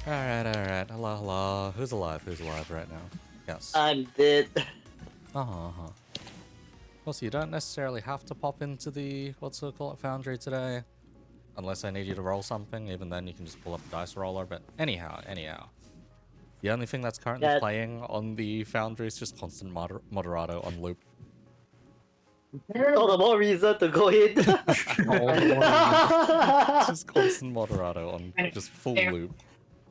Alright. Hello. Who's alive right now? Yes. I'm dead. Also, you don't necessarily have to pop into the, Foundry today. Unless I need you to roll something, even then you can just pull up a dice roller, but anyhow. The only thing that's currently playing on the Foundry is just constant Moderato on loop. All the more reason to go in. Just constant Moderato on just full loop.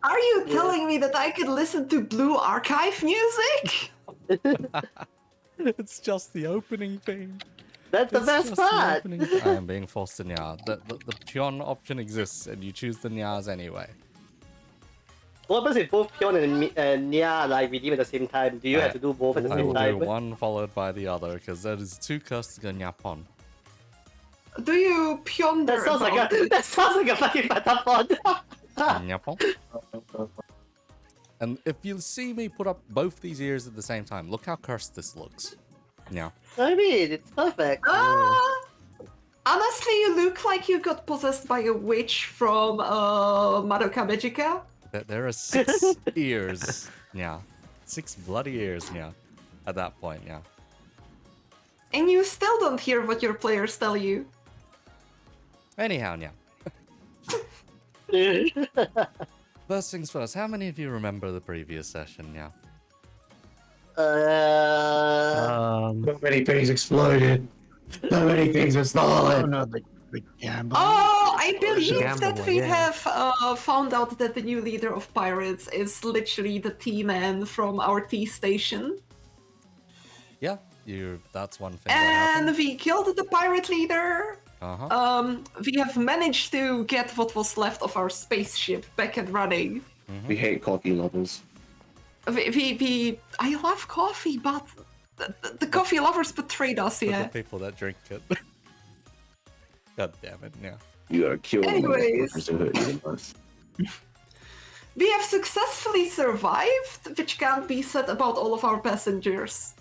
Are you telling me that I could listen to Blue Archive music? It's just the opening theme. That's the best part. I am being forced to Nya. The Pion option exists, and you choose the Nyas anyway. What happens if both Pion and Nya like redeem at the same time? Do you have to do both at the I same will time? do one followed by the other, because that is too cursed to go Nyapon. Do you ponder That sounds like a fucking patapon. Nyapon. And if you see me put up both these ears at the same time, look how cursed this looks. Yeah. I mean, it's perfect. Honestly, you look like you got possessed by a witch from Madoka Magica. There are 6 ears. Yeah. 6 bloody ears, yeah. At that point, yeah. And you still don't hear what your players tell you. Anyhow, yeah. First things first, how many of you remember the previous session, yeah? So many things exploded. So many things were stolen. Oh no, the gamble. Oh, I believe gamble that one, we yeah. have found out that the new leader of pirates is literally the T-man from our T-station. Yeah, that's one thing. And we killed the pirate leader. We have managed to get what was left of our spaceship back and running. We hate coffee lovers. I love coffee, but the coffee lovers betrayed us, yeah. The people that drink it. God damn it, yeah. You are killed. Anyways. Us. We have successfully survived, which can't be said about all of our passengers.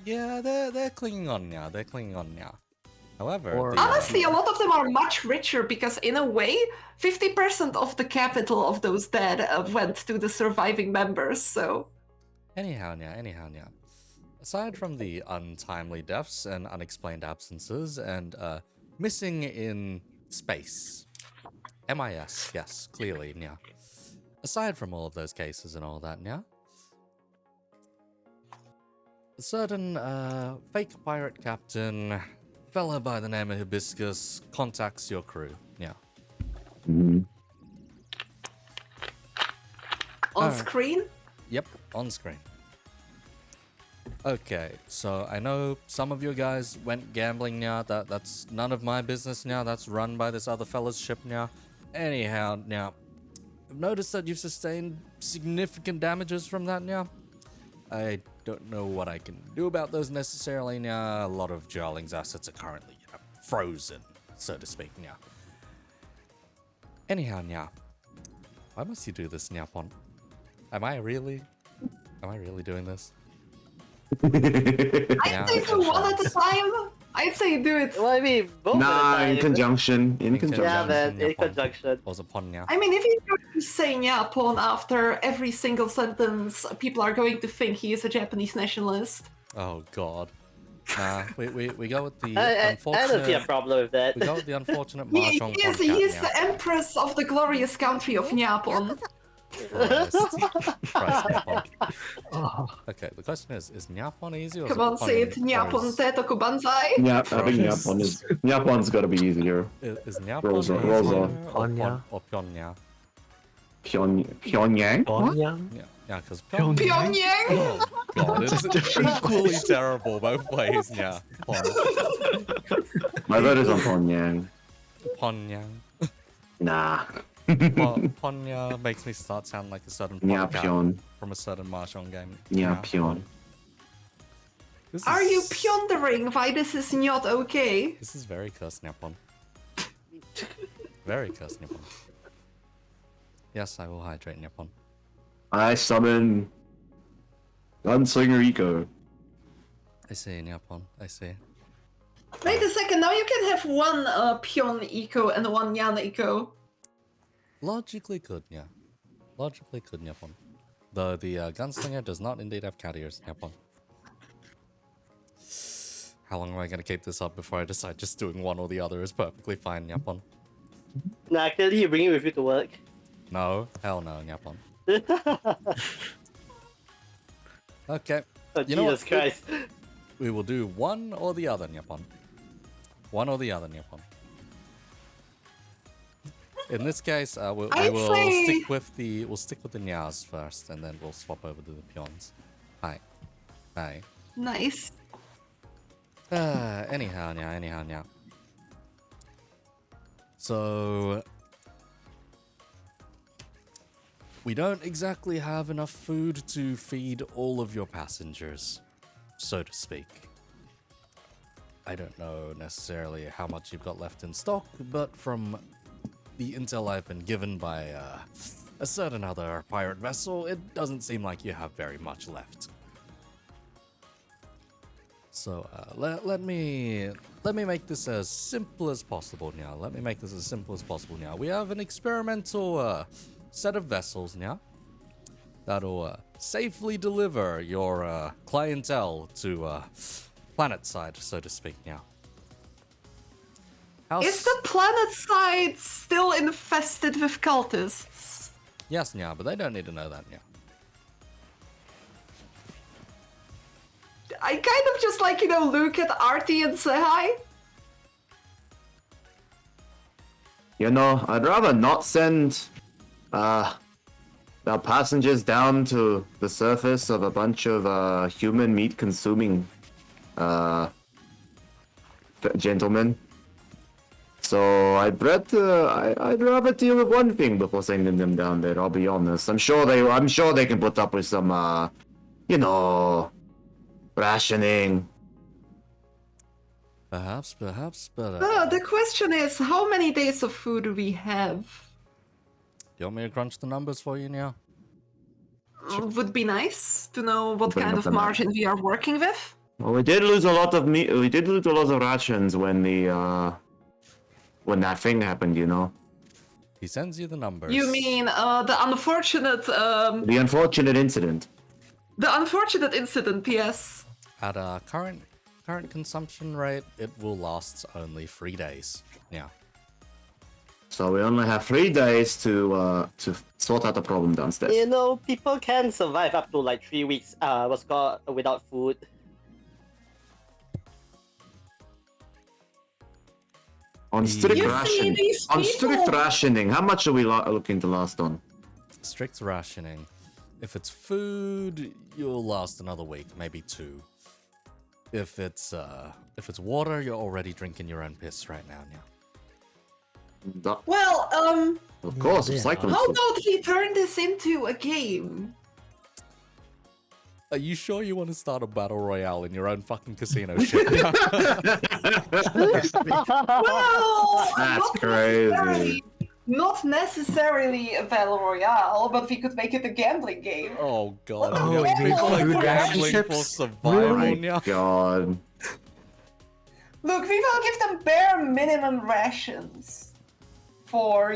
Yeah, they're clinging on now. However, Honestly, a lot of them are much richer because, in a way, 50% of the capital of those dead went to the surviving members, so... Anyhow. Aside from the untimely deaths and unexplained absences and missing in space. MIS, yes, clearly, yeah. Aside from all of those cases and all that, yeah. A certain fake pirate captain, fella by the name of Hibiscus, contacts your crew, yeah. On screen? Yep, on screen. Okay, so I know some of you guys went gambling now. That's none of my business now. That's run by this other fella's ship now. Anyhow, now, I've noticed that you've sustained significant damages from that now. I don't know what I can do about those necessarily now. A lot of Jarling's assets are currently, frozen, so to speak now. Anyhow, now, why must you do this, Nyapon? Am I really doing this? I'd say do one at a time. I'd say do it. Well, I mean, both Nah, at a time. in conjunction. In conjunction. Yeah, man, in conjunction. Or upon now. I mean, if you say Nyapon after every single sentence, people are going to think he is a Japanese nationalist. Oh god. Nah, we go with the I unfortunate. don't see a problem with that. We go with the unfortunate He Mahjong is the empress of the glorious country of Nyapon. Christ, Nyapon. Okay, the question is Nyapon easy or Come on, say it, Nyapon Tetoku Banzai. Yeah, I think Nyapon's got to be easier. Is Nyapon Rolls easier off. or Pyongyang? Pyongyang? Pyongyang? Yeah, because Pyongyang. Oh god, it's equally terrible both ways, yeah. My vote is on Pyongyang. Pyongyang. Nah. Ponya makes me sound like a certain Nyapon. from a certain Mahjong game. Nyapon. Are you pondering why this is not okay? This is very cursed, Nyapon. Very cursed, Nyapon. Yes, I will hydrate, Nyapon. I summon Gunslinger Eco. I see, Nyapon. I see. Wait a second, now you can have one Pion Eco and one Yan Eco. Logically good, yeah. Logically could, Nippon. Though the gunslinger does not indeed have cat ears, Nippon. How long am I gonna keep this up before I decide just doing one or the other is perfectly fine, Nippon? Nah, clearly you bring it with you to work. No, hell no, Nippon. Okay. Oh, You know what? Jesus Christ. We will do one or the other, Nippon. One or the other, Nippon. In this case, we will stick with the Nyas first, and then we'll swap over to the peons. Hi. Hi. Nice. Anyhow, now. So we don't exactly have enough food to feed all of your passengers, so to speak. I don't know necessarily how much you've got left in stock, but from the intel I've been given by a certain other pirate vessel, it doesn't seem like you have very much left. So let me make this as simple as possible now. We have an experimental set of vessels now that'll safely deliver your clientele to planet side, so to speak. Now, Is the planet side still infested with cultists? Yes, now, but they don't need to know that now. I kind of just like, look at Artie and say hi. I'd rather not send our passengers down to the surface of a bunch of human meat consuming gentlemen. So I'd rather deal with one thing before sending them down there. I'll be honest. I'm sure they can put up with some rationing. Perhaps, but The question is, how many days of food do we have? you want me to crunch the numbers for you now? Would be nice to know what Bring kind up of the map. margin we are working with. Well, we did lose a lot of meat. We did lose a lot of rations when that thing happened. He sends you the numbers. You mean the unfortunate The unfortunate incident. yes. At a current consumption rate, it will last only 3 days. Yeah. So we only have 3 days to sort out the problem downstairs. People can survive up to like 3 weeks without food. On strict You see ration. these On strict people- rationing, how much are we looking to last on? Strict rationing. If it's food, you'll last another week, maybe 2. If it's water, you're already drinking your own piss right now. Well, Of course, Yeah. cycling. how about we turn this into a game? Are you sure you want to start a battle royale in your own fucking casino shit? Well, That's not crazy. Not necessarily a battle royale, but we could make it a gambling game. Oh god. Oh, yeah, you mean people are food gambling for relationships? survival My now. God. Look, we will give them bare minimum rations for,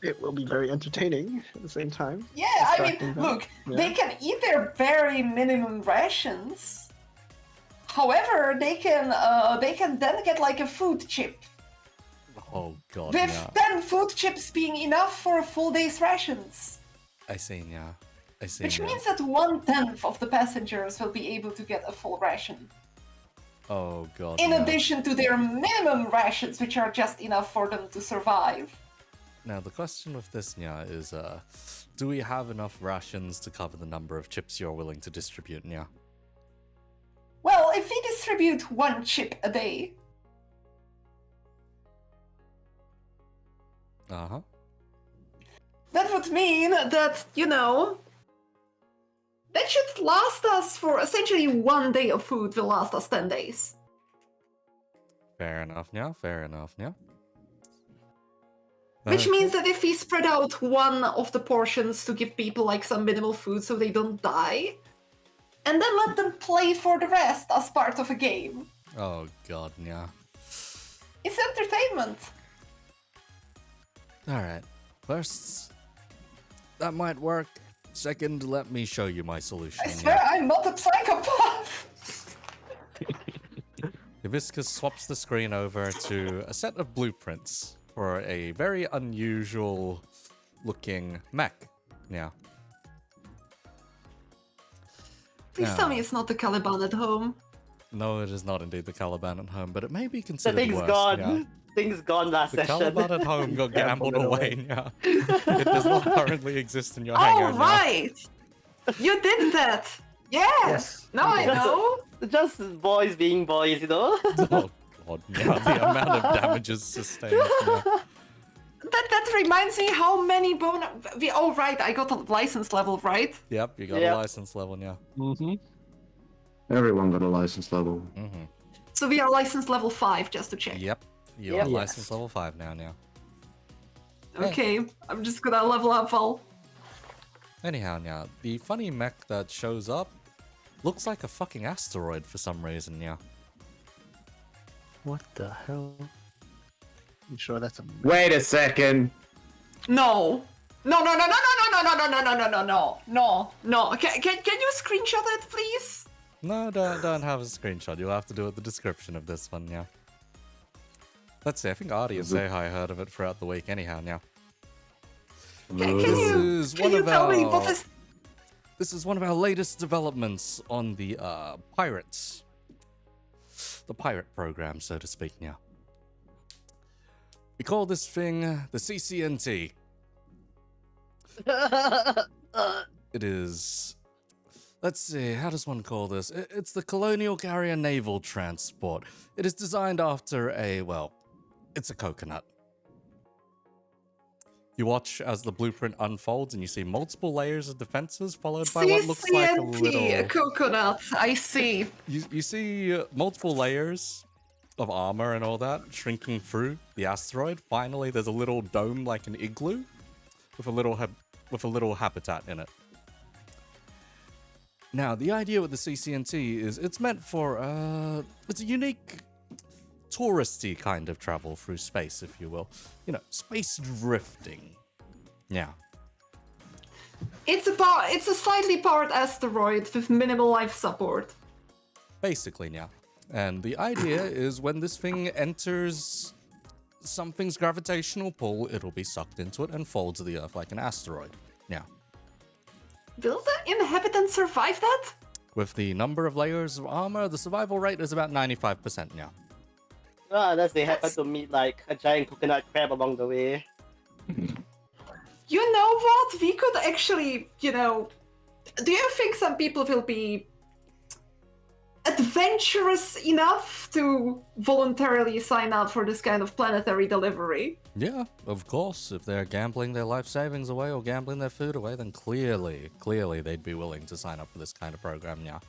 It will be very entertaining at the same time. Yeah, I Distracting mean, them. look, Yeah. they can eat their very minimum rations. However, they can then get like a food chip. Oh god, With yeah. 10 food chips being enough for a full day's rations. I see, yeah. I see. Which yeah. means that 1/10 of the passengers will be able to get a full ration. Oh god. In yeah. addition to their minimum rations, which are just enough for them to survive. Now the question with this, Nya, is do we have enough rations to cover the number of chips you're willing to distribute, Nya? Well, if we distribute 1 chip a day, Uh-huh. that would mean that, that should last us for essentially 1 day of food will last us 10 days. Fair enough, Nya. Fair enough, Nya. Which means that if we spread out one of the portions to give people like some minimal food so they don't die, and then let them play for the rest as part of a game, Oh god, Nya. it's entertainment. Alright. First, that might work. Second, let me show you my solution. I swear I'm not a psychopath. Hibiscus swaps the screen over to a set of blueprints for a very unusual looking mech. Yeah. Please tell me it's not the Caliban at home. No, it is not indeed the Caliban at home, but it may be The considered thing's worse. gone. Yeah. Thing's gone last The session. Caliban at home got gambled away. Yeah. It does not currently exist in your Oh, hangar now. right! You did that! Yes! Now I Just- know! Just boys being boys, you know? Oh god, yeah, the amount of damages sustained. Yeah. That reminds me how many oh, right, I got a license level, right? Yep, you got Yep. a license level now. Mm-hmm. Everyone got a license level. So we are license level 5, just to check. Yep, you're Yep. license level 5 now. Okay, I'm just gonna level up all. Anyhow, now, the funny mech that shows up looks like a fucking asteroid for some reason, yeah. What the hell? I'm sure that's a. Wait a second. No! No, no, no, no, no, no, no, no, no, no, no, no, no, no. Can you screenshot it, please? No, don't have a screenshot. You'll have to do it the description of this one, yeah. Let's see, I think Artie and Sehai heard of it throughout the week anyhow, now. Can This you, is can one you of tell me our- what is... This is one of our latest developments on the pirates. The pirate program, so to speak, now. We call this thing the CCNT. It is... Let's see, how does one call this? It's the Colonial Carrier Naval Transport. It is designed after a, well, it's a coconut. You watch as the blueprint unfolds and you see multiple layers of defenses followed by what looks like a CCNT, little... coconut, I see. You see multiple layers of armor and all that shrinking through the asteroid. Finally, there's a little dome like an igloo with a little habitat in it. Now, the idea with the CCNT is it's meant for it's a unique touristy kind of travel through space, if you will. You know, space drifting. Yeah. It's a slightly powered asteroid with minimal life support. Basically, yeah. And the idea is when this thing enters something's gravitational pull, it'll be sucked into it and fall to the Earth like an asteroid. Yeah. Will the inhabitants survive that? With the number of layers of armor, the survival rate is about 95% now. Unless they happen to meet like a giant coconut crab along the way. You know what? We could actually, you know... Do you think some people will be adventurous enough to voluntarily sign up for this kind of planetary delivery? Yeah, of course. If they're gambling their life savings away or gambling their food away, then clearly they'd be willing to sign up for this kind of program now.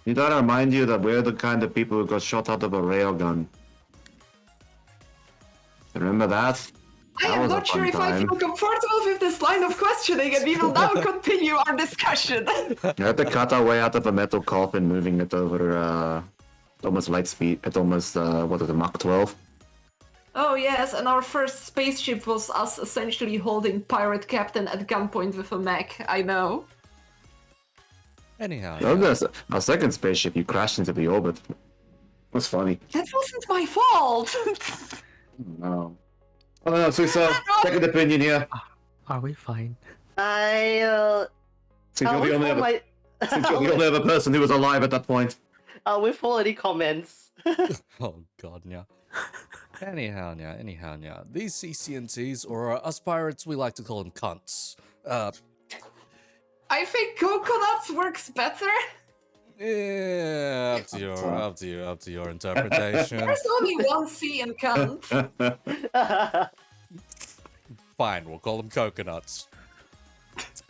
You gotta remind you that we're the kind of people who got shot out of a railgun. Remember that? I That am was a not sure fun if I time. feel comfortable with this line of questioning, and we will now continue our discussion. You had to cut our way out of a metal coffin, moving it over almost light speed at almost what is it, Mach 12? Oh yes, and our first spaceship was us essentially holding pirate captain at gunpoint with a mech, I know. Anyhow, That yeah. was our second spaceship. You crashed into the orbit. That's funny. That wasn't my fault! No. Oh no, Susa, second opinion here. Are we fine? I'll Since you're the only withhold other, my... since you're the only other person who was alive at that point. I'll withhold any comments. Oh god, yeah. Anyhow, now. These CCNTs, or us pirates, we like to call them cunts. I think coconuts works better. Yeah, up to your interpretation. There's only one C in cunt. Fine, we'll call them coconuts.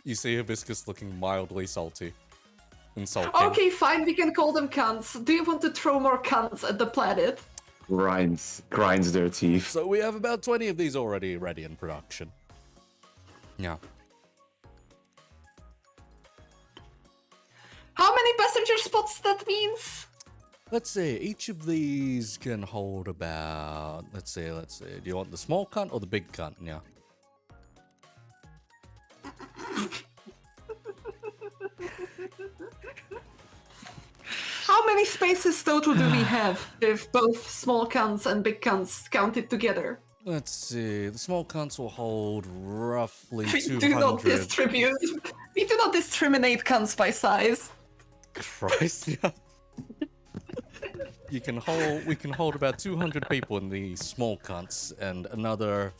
You see Hibiscus looking mildly salty. Insulting. Okay, fine, we can call them cunts. Do you want to throw more cunts at the planet? Grinds their teeth. So we have about 20 of these already ready in production. Yeah. How many passenger spots that means? Let's see, each of these can hold about... Let's see. Do you want the small cunt or the big cunt? Yeah. How many spaces total do we have if both small cunts and big cunts counted together? Let's see. The small cunts will hold roughly We 200. do not distribute. We do not discriminate cunts by size. Christ, yeah. We can hold about 200 people in the small cunts and another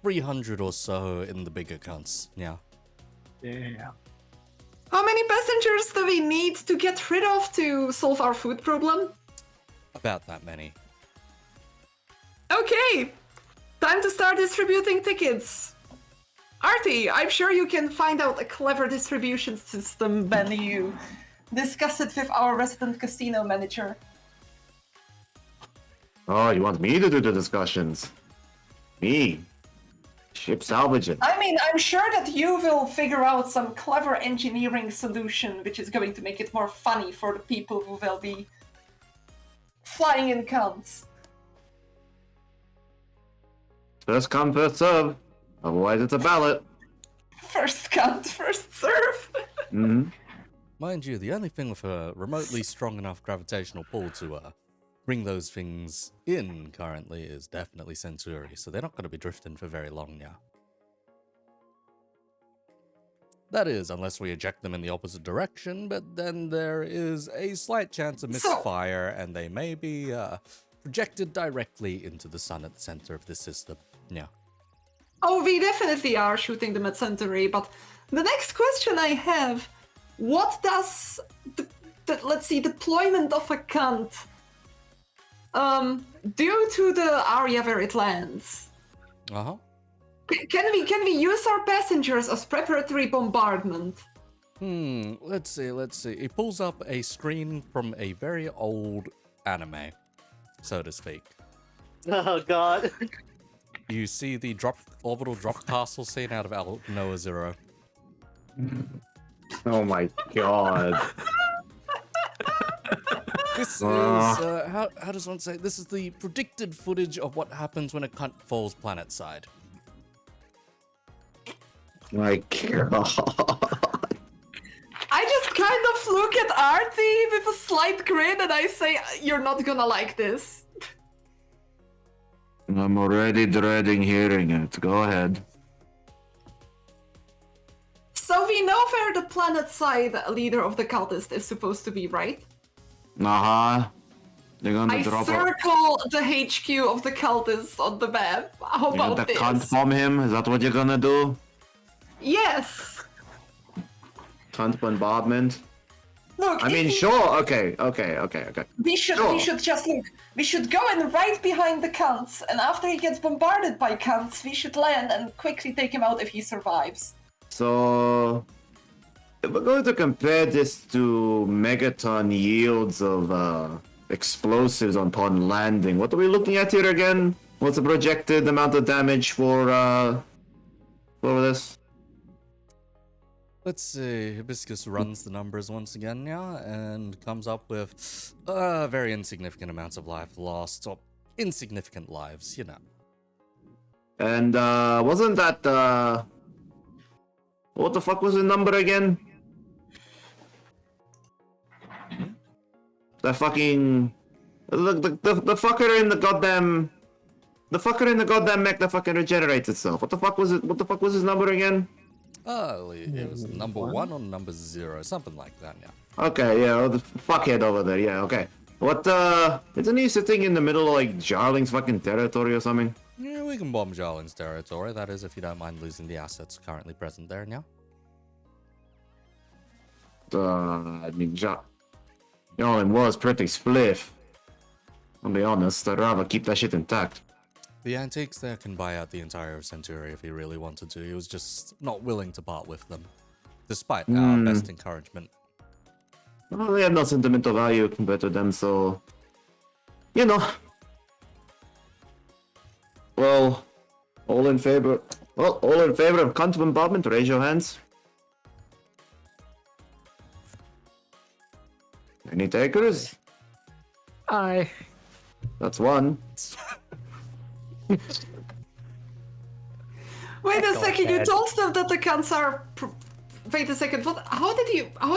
300 or so in the bigger cunts. Yeah. Yeah. How many passengers do we need to get rid of to solve our food problem? About that many. Okay, time to start distributing tickets. Artie, I'm sure you can find out a clever distribution system when you discuss it with our resident casino manager. Oh, you want me to do the discussions? Me? Ship salvaging. I mean, I'm sure that you will figure out some clever engineering solution which is going to make it more funny for the people who will be flying in cunts. First come, first serve. Otherwise, it's a ballot. First cunt, first serve. Mm-hmm. Mind you, the only thing with a remotely strong enough gravitational pull to bring those things in currently is definitely Centauri, so they're not going to be drifting for very long now. That is, unless we eject them in the opposite direction, but then there is a slight chance of misfire, and they may be projected directly into the sun at the center of this system. Yeah. Oh, we definitely are shooting them at Centauri, but the next question I have, what does the let's see, deployment of a cunt do to the area where it lands? Uh-huh. Can we use our passengers as preparatory bombardment? Let's see. He pulls up a screen from a very old anime, so to speak. Oh god. You see the orbital drop castle scene out of Noah Zero. Oh my god. This is, how does one say? This is the predicted footage of what happens when a cunt falls planet side. My god. I just kind of look at Artie with a slight grin and I say, you're not gonna like this. I'm already dreading hearing it. Go ahead. So we know where the planet side leader of the cultist is supposed to be, right? Uh-huh. They're gonna I drop a... circle the HQ of the cultists on the map. How You're about gonna this? cunt bomb him? Is that what you're gonna do? Yes! Cunt bombardment? Look, I mean, sure. Okay. We should just look. We should go in right behind the cunts, and after he gets bombarded by cunts, we should land and quickly take him out if he survives. So, if we're going to compare this to megaton yields of explosives upon landing, what are we looking at here again? What's the projected amount of damage for this? Let's see. Hibiscus runs the numbers once again now and comes up with very insignificant amounts of life lost, or insignificant lives, you know. And wasn't that what the fuck was the number again? The fucking the fucker in the goddamn mech that fucking regenerates itself. What the fuck was it? What the fuck was his number again? It was number 1 or number 0, something like that, yeah. Okay, yeah, the fuckhead over there, yeah, okay. What, isn't he sitting in the middle of, like, Jarling's fucking territory or something? Yeah, we can bomb Jarlin's territory, that is, if you don't mind losing the assets currently present there now. I mean, Jarling was pretty spliff. I'll be honest, I'd rather keep that shit intact. The antiques there can buy out the entire Centauri if he really wanted to. He was just not willing to part with them, despite our best encouragement. Well, they have no sentimental value compared to them, so... You know. Well, all in favor of cunt bombardment, raise your hands. Any takers? Aye. That's one. Wait a second, you told them that the cunts are Wait a second. How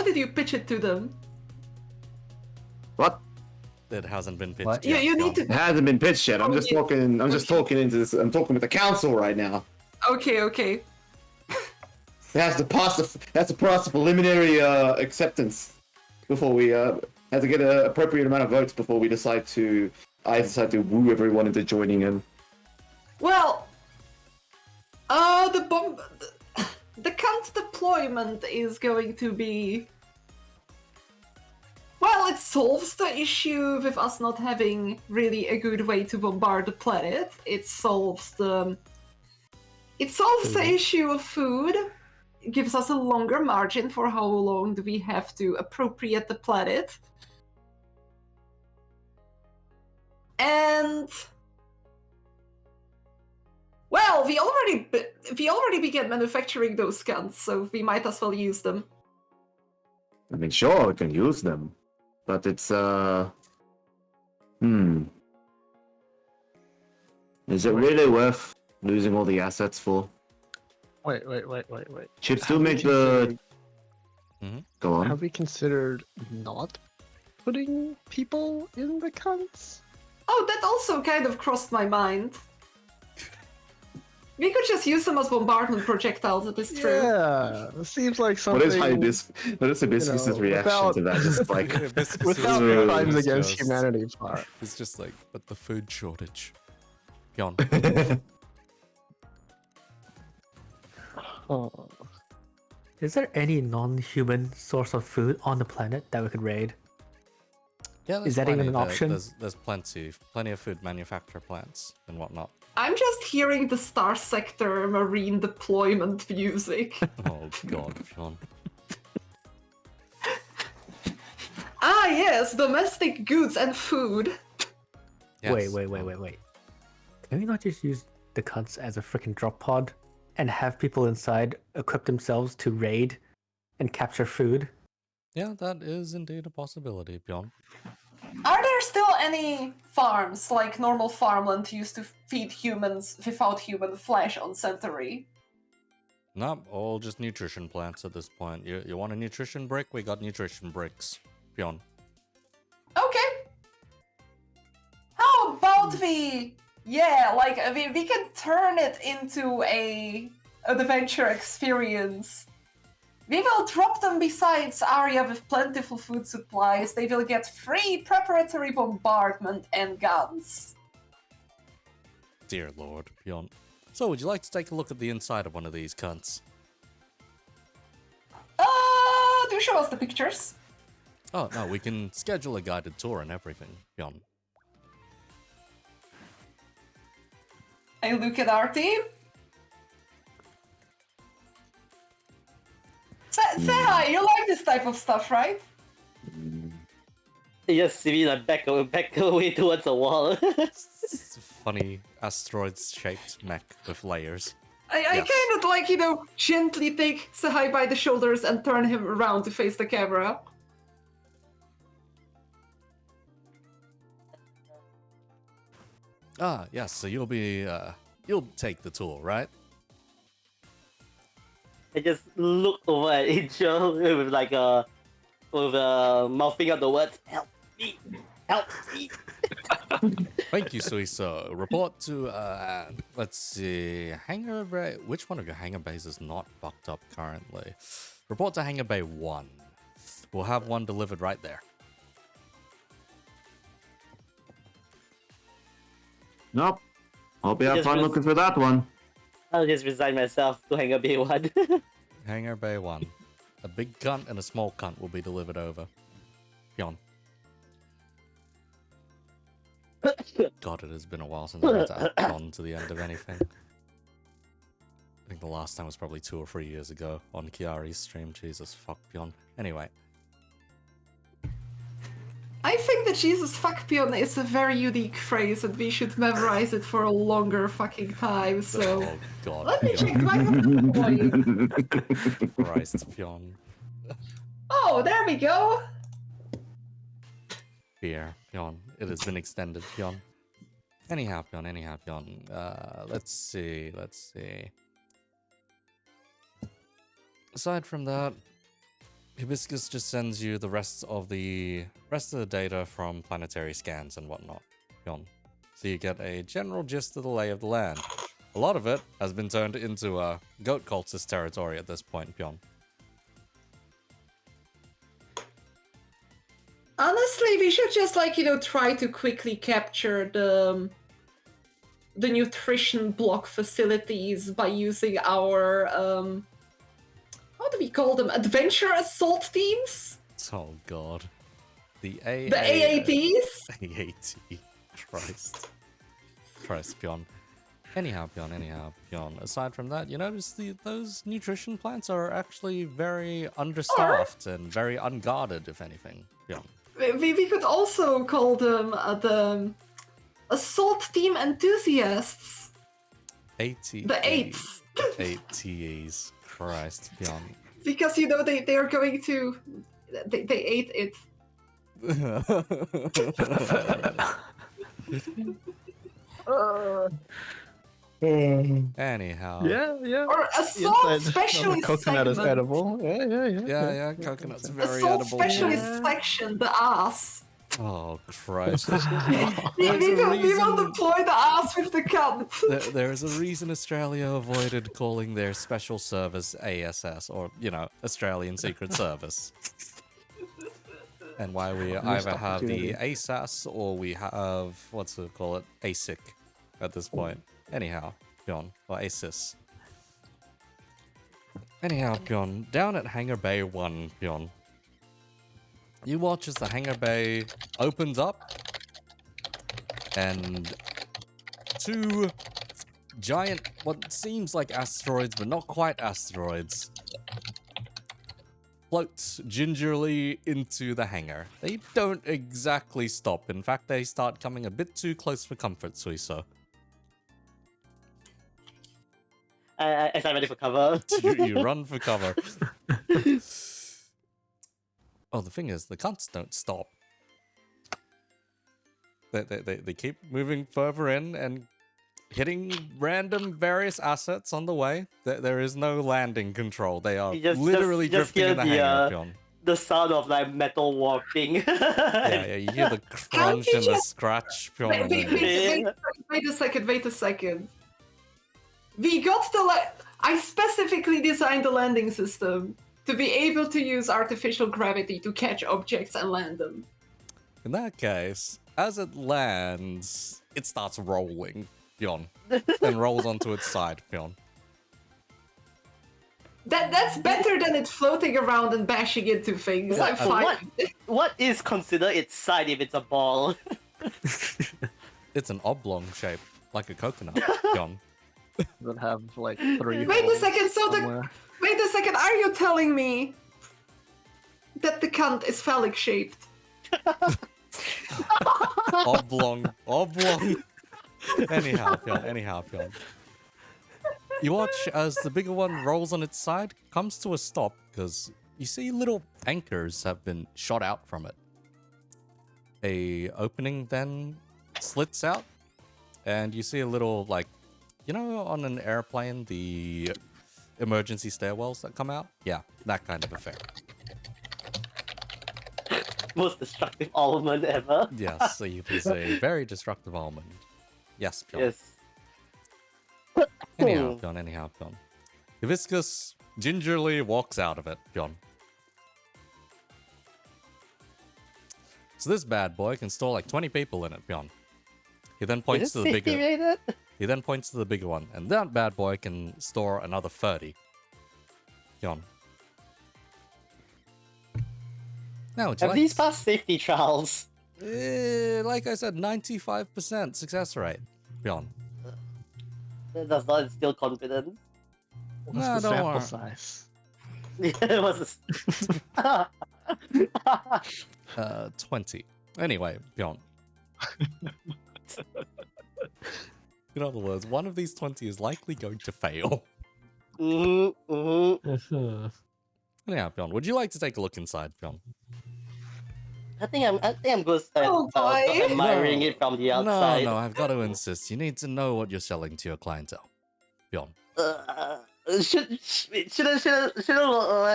did you pitch it to them? What? It hasn't been pitched What? yet. You need It to. hasn't been pitched yet. I'm just yeah. talking. I'm just talking into this. I'm talking with the council right now. Okay. It has to pass the preliminary acceptance before we have to get an appropriate amount of votes before we decide to woo everyone into joining in. Well, the cunt deployment is going to be. Well, it solves the issue with us not having really a good way to bombard the planet. It solves the issue of food. It gives us a longer margin for how long do we have to appropriate the planet. And well, we already began manufacturing those guns, so we might as well use them. I mean, sure, we can use them, but it's Is it really worth losing all the assets for? Wait. Chips Have do we make the. Mhm. Go on. Have we considered not putting people in the cunts? Oh, that also kind of crossed my mind. We could just use them as bombardment projectiles, it is true. Yeah, it seems like something. What is Hibiscus's reaction to that? Just like without It's crimes just- against humanity part. It's just like, but the food shortage. Beyond. Oh. Is there any non-human source of food on the planet that we could raid? Yeah, Is that even an option? There's plenty of food manufacture plants and whatnot. I'm just hearing the Star Sector marine deployment music. Oh god, Sean. Ah yes, domestic goods and food. Yes. Wait. Can we not just use the cunts as a freaking drop pod and have people inside equip themselves to raid and capture food? Yeah, that is indeed a possibility, Bjorn. Are there still any farms, like normal farmland used to feed humans without human flesh on Centauri? Nope, all just nutrition plants at this point. You want a nutrition brick? We got nutrition bricks. Bjorn. Okay. How about we... Yeah, like, we can turn it into an adventure experience. We will drop them beside Arya with plentiful food supplies. They will get free preparatory bombardment and guns. Dear Lord, Bjorn. So, would you like to take a look at the inside of one of these cunts? Do show us the pictures. Oh, no, we can schedule a guided tour and everything, Bjorn. I look at Artie. Say hi, you like this type of stuff, right? You just see me like back away towards the wall. It's a funny asteroid-shaped mech with layers. I Yes. kind of like, gently take Sahai by the shoulders and turn him around to face the camera. Ah, yes, so you'll take the tour, right? I just look over at Angel with mouthing out the words, help me. Thank you, Suiso. Report to, let's see, Hangar Bay. Which one of your hangar bays is not fucked up currently? Report to Hangar Bay 1. We'll have one delivered right there. Nope. Hope you have Just fun res- looking for that one. I'll just resign myself to Hangar Bay 1. Hangar Bay 1. A big cunt and a small cunt will be delivered over. Beyond. God, it has been a while since I've had to add on to the end of anything. I think the last time was probably 2 or 3 years ago on Kiari's stream. Jesus fuck, Beyond. Anyway. I think that Jesus fuck pion is a very unique phrase and we should memorize it for a longer fucking time, so... Oh god. Let me Beyond. check my voice. Christ, Beyond. Oh, there we go! Here, Beyond. It has been extended, Beyond. Anyhow, Beyond. Let's see. aside from that, Hibiscus just sends you the rest of the data from planetary scans and whatnot. Pion. So you get a general gist of the lay of the land. A lot of it has been turned into goat cultist territory at this point, Pion. Honestly, we should just try to quickly capture the nutrition block facilities by using our how do we call them? Adventure assault teams? Oh god. The AATs? AAT. Christ, Pion. Anyhow, Pion. Aside from that, you notice those nutrition plants are actually very understaffed and very unguarded, if anything, Pion. We could also call them the assault team enthusiasts. AT. The eights. ATAs. Christ, Pion. Because they are going to they ate it. Anyhow. Yeah. Or assault Inside, specialist coconut is segment. edible. Yeah. Yeah, coconut's very Assault edible. specialist section, the ass. Oh, Christ. We will deploy the ass with the cunt. There is a reason Australia avoided calling their special service ASS, or, Australian Secret Service. And why we either have the ASAS or we have, ASIC at this point. Anyhow, Pion, or ASIS. Anyhow, Pion, down at Hangar Bay 1, Pion, you watch as the hangar bay opens up and two giant, what seems like asteroids, but not quite asteroids, floats gingerly into the hangar. They don't exactly stop. In fact, they start coming a bit too close for comfort, Suiso. As I'm ready for cover. You run for cover. Oh, the thing is, the cunts don't stop. They keep moving further in and hitting random various assets on the way. There is no landing control. They are literally drifting in the hangar, Pion. The sound of metal warping. Yeah, you hear the crunch and the scratch, Pion. Wait a second. We got I specifically designed the landing system to be able to use artificial gravity to catch objects and land them. In that case, as it lands, it starts rolling, Pion, and rolls onto its side, Pion. That's better than it floating around and bashing into things. I'm fine. What is considered its side if it's a ball? It's an oblong shape, like a coconut, Pion. Would have like 3. Wait a second, somewhere. Wait a second, are you telling me that the cunt is phallic shaped? Oblong. Anyhow, Pion. You watch as the bigger one rolls on its side, comes to a stop, because you see little anchors have been shot out from it. A opening then slits out, and you see a little, on an airplane, the emergency stairwells that come out? Yeah, that kind of effect. Most destructive almond ever. Yes, it is a very destructive almond. Yes, Pion. Yes. Anyhow, Pion. Hibiscus gingerly walks out of it, Pion. So this bad boy can store 20 people in it, Pion. He then points to the bigger. He then points to the bigger one, and that bad boy can store another 30. Pion. Now, would you Have these passed safety trials? like I said, 95% success rate, Pion. That does not instill confidence. What's No, the don't sample worry. size? It was 20. Anyway, Pion. In other words, one of these 20 is likely going to fail. Anyhow, Pion, would you like to take a look inside, Pion? I think I'm good Oh, boy. admiring it from the outside. No, I've got to insist. You need to know what you're selling to your clientele. Pion. Shouldn't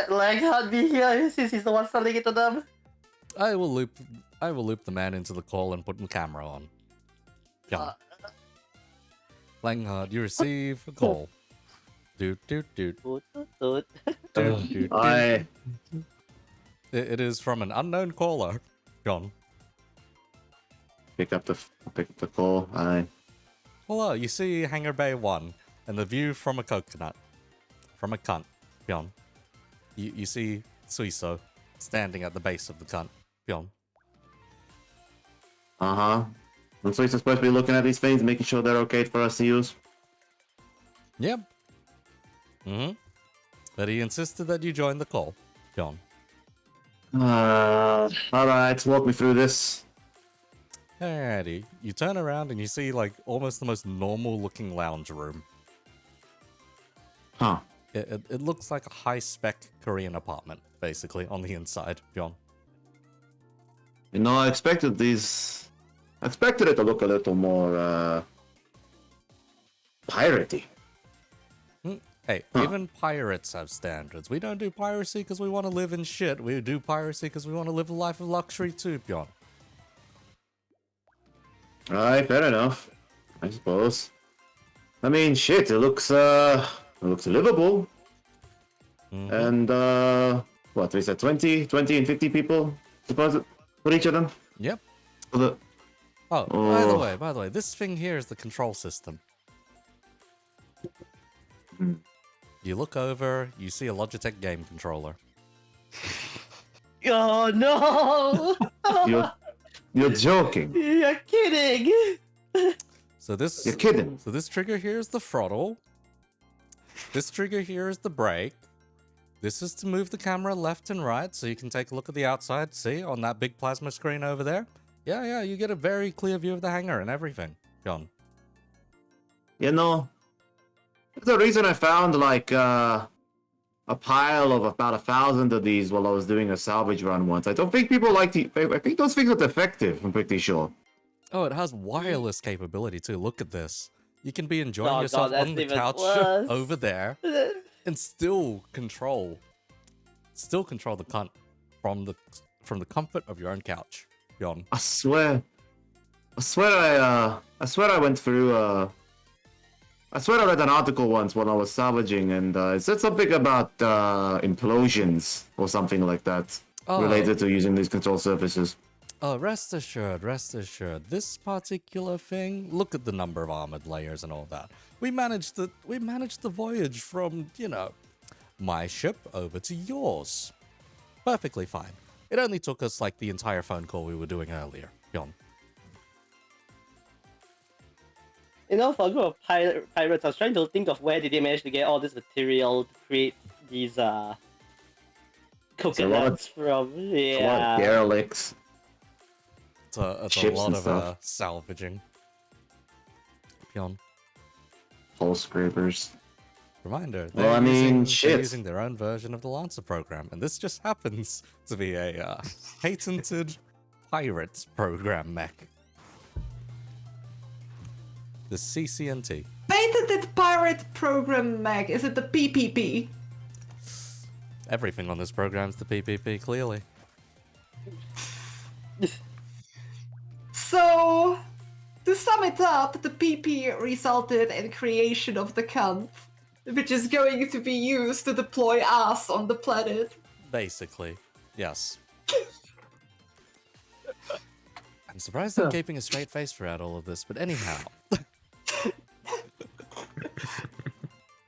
Langhart be here since he's the one selling it to them? I will loop the man into the call and put the camera on. Yeah. Langhard, you receive a call. Doot doot doot. Toot, toot, toot. Doot, doot, I doot. It is from an unknown caller. John. pick up the call. I Hello, you see Hangar Bay 1 and the view from a coconut. From a cunt. John. You see Suiso standing at the base of the cunt. John. uh-huh. And so he's supposed to be looking at these things, making sure they're okay for us to use. Yep. Mm-hmm. But he insisted that you join the call. John. Alright, walk me through this. Alrighty. You turn around and you see like almost the most normal looking lounge room. Huh. It looks like a high-spec Korean apartment, basically, on the inside, John. You know, I expected it to look a little more, piratey. Hey, even pirates have standards. We don't do piracy because we want to live in shit. We do piracy because we want to live a life of luxury too, John. Alright, fair enough. I suppose. I mean, shit, it looks livable. Mhm. And, what, we said 20 and 50 people, suppose it, for each of them? Yep. For the... Oh, Oh. by the way, this thing here is the control system. Hmm. You look over, you see a Logitech game controller. Oh no! You're joking. You're kidding! So this You're kidding. So this trigger here is the throttle. This trigger here is the brake. This is to move the camera left and right so you can take a look at the outside. See, on that big plasma screen over there? Yeah, you get a very clear view of the hangar and everything, John. You know, there's a reason I found, like, a pile of about 1,000 of these while I was doing a salvage run once. I don't think people like the... I think those things are defective, I'm pretty sure. Oh, it has wireless capability too. Look at this. You can be enjoying Oh, yourself God, that's on the even couch worse. over there and still control the cunt from the comfort of your own couch, John. I swear I went through, I swear I read an article once when I was salvaging, and it said something about implosions or something like that related to using these control surfaces. Oh, rest assured. This particular thing, look at the number of armored layers and all that. We managed the voyage from, my ship over to yours. Perfectly fine. It only took us like the entire phone call we were doing earlier, John. You know, for a group of pirates, I was trying to think of where did they manage to get all this material to create these coconuts from. A lot of derelicts. It's a Ships lot and of stuff. salvaging. John. Hole scrapers. Reminder, Well, I they're mean, they're shit. using their own version of the Lancer program, and this just happens to be a patented pirates program mech. The CCNT. Patented pirate program mech. Is it the PPP? Everything on this program's the PPP, clearly. So, to sum it up, the PP resulted in creation of the cunt, which is going to be used to deploy us on the planet. Basically, yes. I'm surprised I'm keeping a straight face throughout all of this, but anyhow.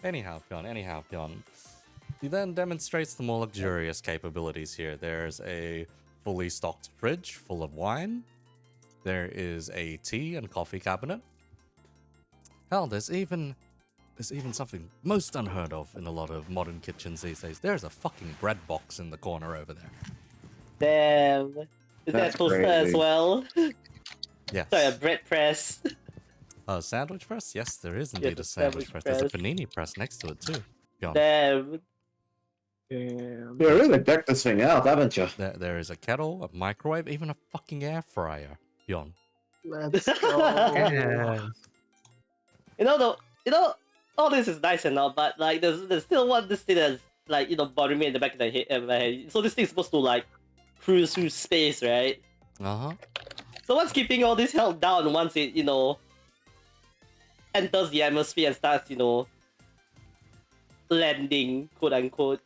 Anyhow, Pion. He then demonstrates the more luxurious capabilities here. There's a fully stocked fridge full of wine. There is a tea and coffee cabinet. Hell, there's even something most unheard of in a lot of modern kitchens these days. There's a fucking bread box in the corner over there. Damn. Is That's that toaster as crazy. well? Yes. Sorry, a bread press. A sandwich press? Yes, there is Yes, indeed a a sandwich sandwich press. There's a press. panini press next to it too. Pion. Damn. You really decked this thing out, haven't you? There is a kettle, a microwave, even a fucking air fryer. Pion. Let's go. Yeah. You know, all this is nice and all, but like there's still one this thing that's like bothering me in the back of the head. My head. So this thing's supposed to like cruise through space, right? Uh-huh. So what's keeping all this held down once it enters the atmosphere and starts landing, quote unquote?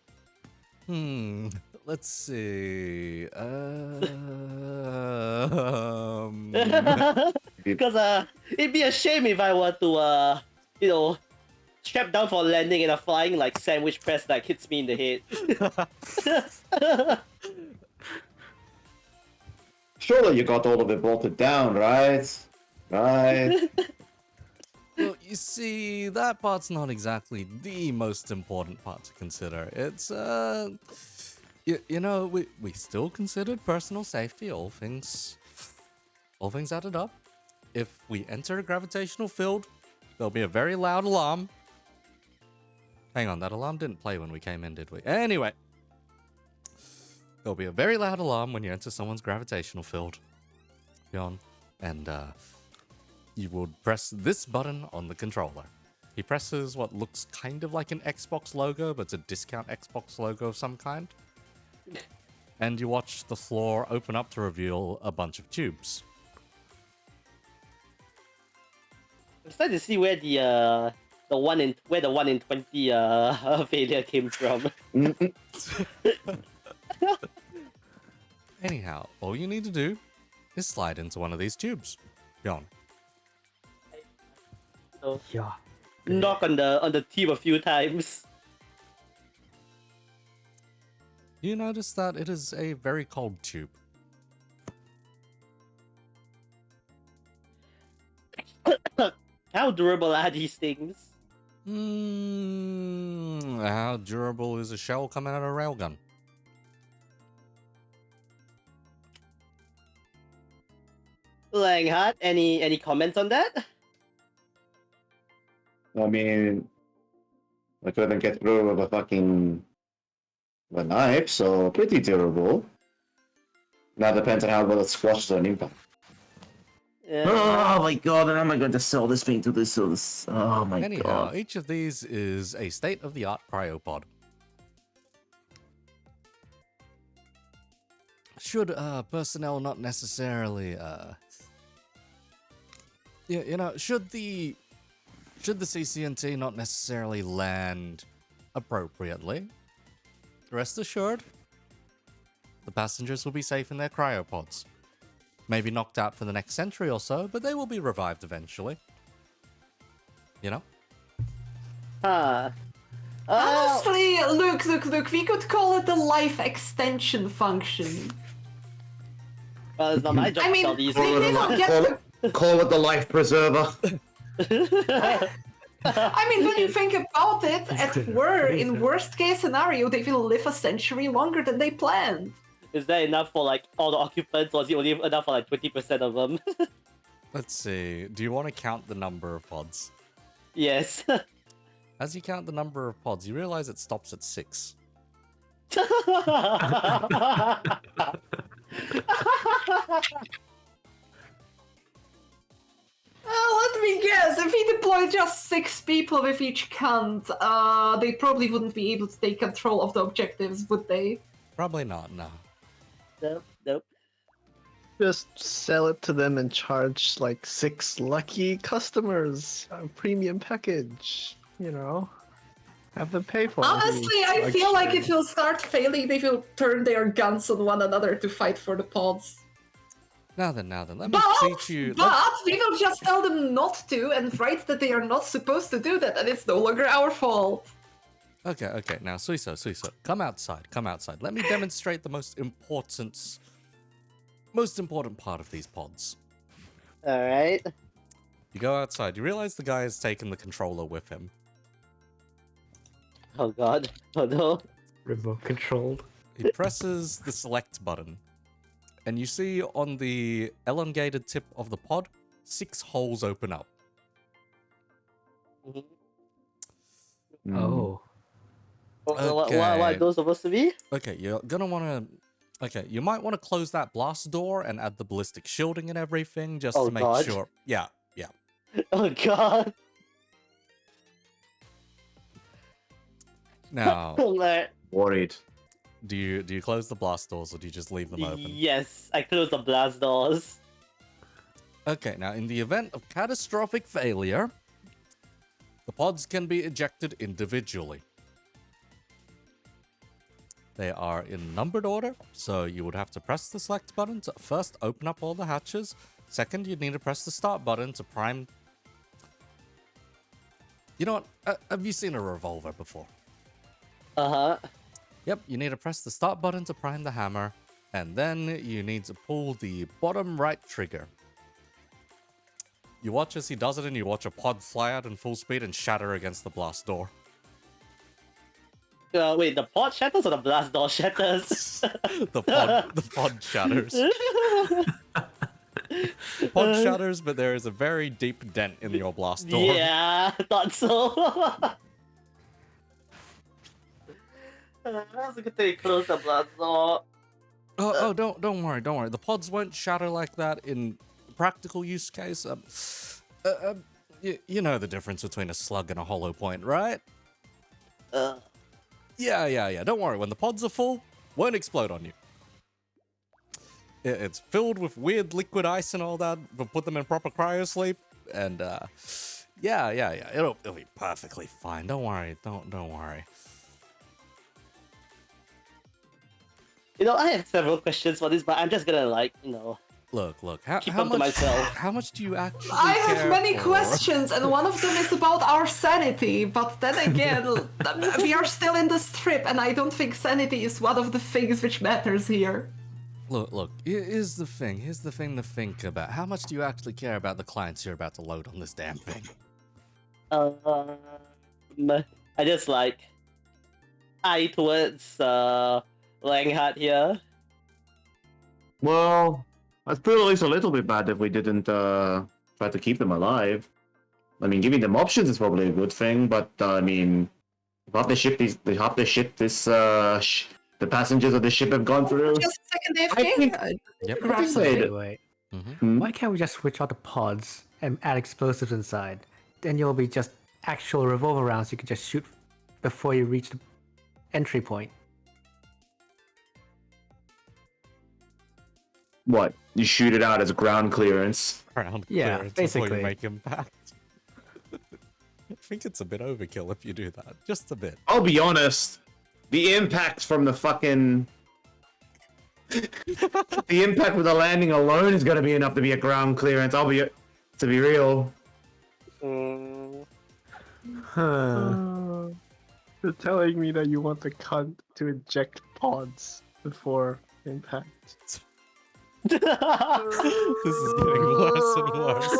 Let's see. Because it'd be a shame if I were to strap down for landing and a flying like sandwich press like hits me in the head. Surely you got all of it bolted down, right? Right. Well, you see, that part's not exactly the most important part to consider. It's, we still considered personal safety, all things added up. If we enter a gravitational field, there'll be a very loud alarm. Hang on, that alarm didn't play when we came in, did we? Anyway, there'll be a very loud alarm when you enter someone's gravitational field. And, you will press this button on the controller. He presses what looks kind of like an Xbox logo, but it's a discount Xbox logo of some kind. And you watch the floor open up to reveal a bunch of tubes. I'm starting to see where the 1 in 20 failure came from. Anyhow, all you need to do is slide into one of these tubes. Yon. Yeah. Knock on the tube a few times. You notice that it is a very cold tube. How durable are these things? How durable is a shell coming out of a railgun? Langhart, any comments on that? I mean, I couldn't get through with a knife, so pretty durable. Now depends on how well it squashes on impact. Yeah. Oh my god, and how am I going to sell this thing to this? Oh my Anyhow, god. each of these is a state-of-the-art cryopod. Should personnel not necessarily should the CCNT not necessarily land appropriately, rest assured, the passengers will be safe in their cryopods. Maybe knocked out for the next century or so, but they will be revived eventually. You know? Honestly, look, we could call it the life extension function. Well, it's not my job I to mean, sell these they things. don't get to... Call it the life preserver. I mean, when you think about it, in worst case scenario, they will live a century longer than they planned. Is that enough for like all the occupants, or is it only enough for like 20% of them? Let's see. Do you want to count the number of pods? Yes. As you count the number of pods, you realize it stops at 6. Let me guess, if we deployed just 6 people with each count, they probably wouldn't be able to take control of the objectives, would they? Probably not, no. Nope. Just sell it to them and charge like 6 lucky customers a premium package, Have them pay for it. Honestly, I feel like it will start failing. They will turn their guns on one another to fight for the pods. Now then, let me teach you. But we will just tell them not to and write that they are not supposed to do that, and it's no longer our fault. Okay. Now, Suiso, come outside. Let me demonstrate the most important part of these pods. Alright. You go outside. You realize the guy has taken the controller with him. Oh god. Oh no. Remote controlled. He presses the select button, and you see on the elongated tip of the pod, 6 holes open up. Oh. What are those supposed to be? Okay, you're gonna want to. Okay, you might want to close that blast door and add the ballistic shielding and everything just to make God. sure. Yeah. Oh god. Now, Alright. Worried. do you close the blast doors or do you just leave them open? Yes, I close the blast doors. Okay, now in the event of catastrophic failure, the pods can be ejected individually. They are in numbered order, so you would have to press the select button to first open up all the hatches. Second, you'd need to press the start button to prime... You know what? Have you seen a revolver before? Uh-huh. Yep, you need to press the start button to prime the hammer, and then you need to pull the bottom right trigger. You watch as he does it, and you watch a pod fly out in full speed and shatter against the blast door. Wait, the pod shatters or the blast door shatters? The pod shatters. The pod shatters, but there is a very deep dent in your blast door. Yeah, I thought so. That's a good thing you close the blast door. Oh, don't worry. The pods won't shatter like that in practical use case. You know the difference between a slug and a hollow point, right? Yeah. Don't worry. When the pods are full, won't explode on you. It's filled with weird liquid ice and all that. We'll put them in proper cryosleep, and yeah. It'll be perfectly fine. Don't worry. Don't worry. You know, I have several questions for this, but I'm just gonna Look. Keep How them to much? myself. How much do you actually? I have care many for? questions, and one of them is about our sanity. But then again, we are still in the strip, and I don't think sanity is one of the things which matters here. Look. Here's the thing to think about. How much do you actually care about the clients you're about to load on this damn thing? I just eye towards Langhart here. Well, I'd feel at least a little bit bad if we didn't try to keep them alive. I mean, giving them options is probably a good thing, but I mean, half the ship the passengers of the ship have gone through. Just a second, I AFK. think- Yep. I think they- Wait. Mm-hmm. Why can't we just switch out the pods and add explosives inside? Then you'll be just actual revolver rounds you can just shoot before you reach the entry point. What? You shoot it out as ground clearance. Ground Yeah, clearance before basically. you make impact. I think it's a bit overkill if you do that. Just a bit. I'll be honest. The impact from the fucking... the impact with the landing alone is gonna be enough to be a ground clearance. To be real. You're telling me that you want the cunt to eject pods before impact. This is getting worse and worse.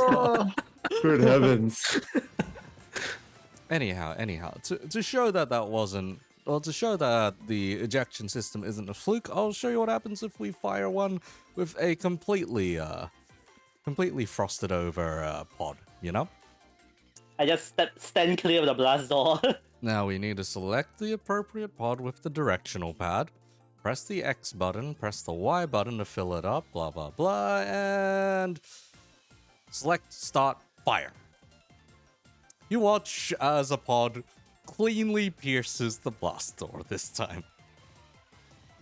Good heavens. Anyhow, to show that wasn't, well, to show that the ejection system isn't a fluke, I'll show you what happens if we fire one with a completely frosted over pod, you know? I just stand clear of the blast door. Now we need to select the appropriate pod with the directional pad, press the X button, press the Y button to fill it up, blah blah blah, and select start fire. You watch as a pod cleanly pierces the blast door this time.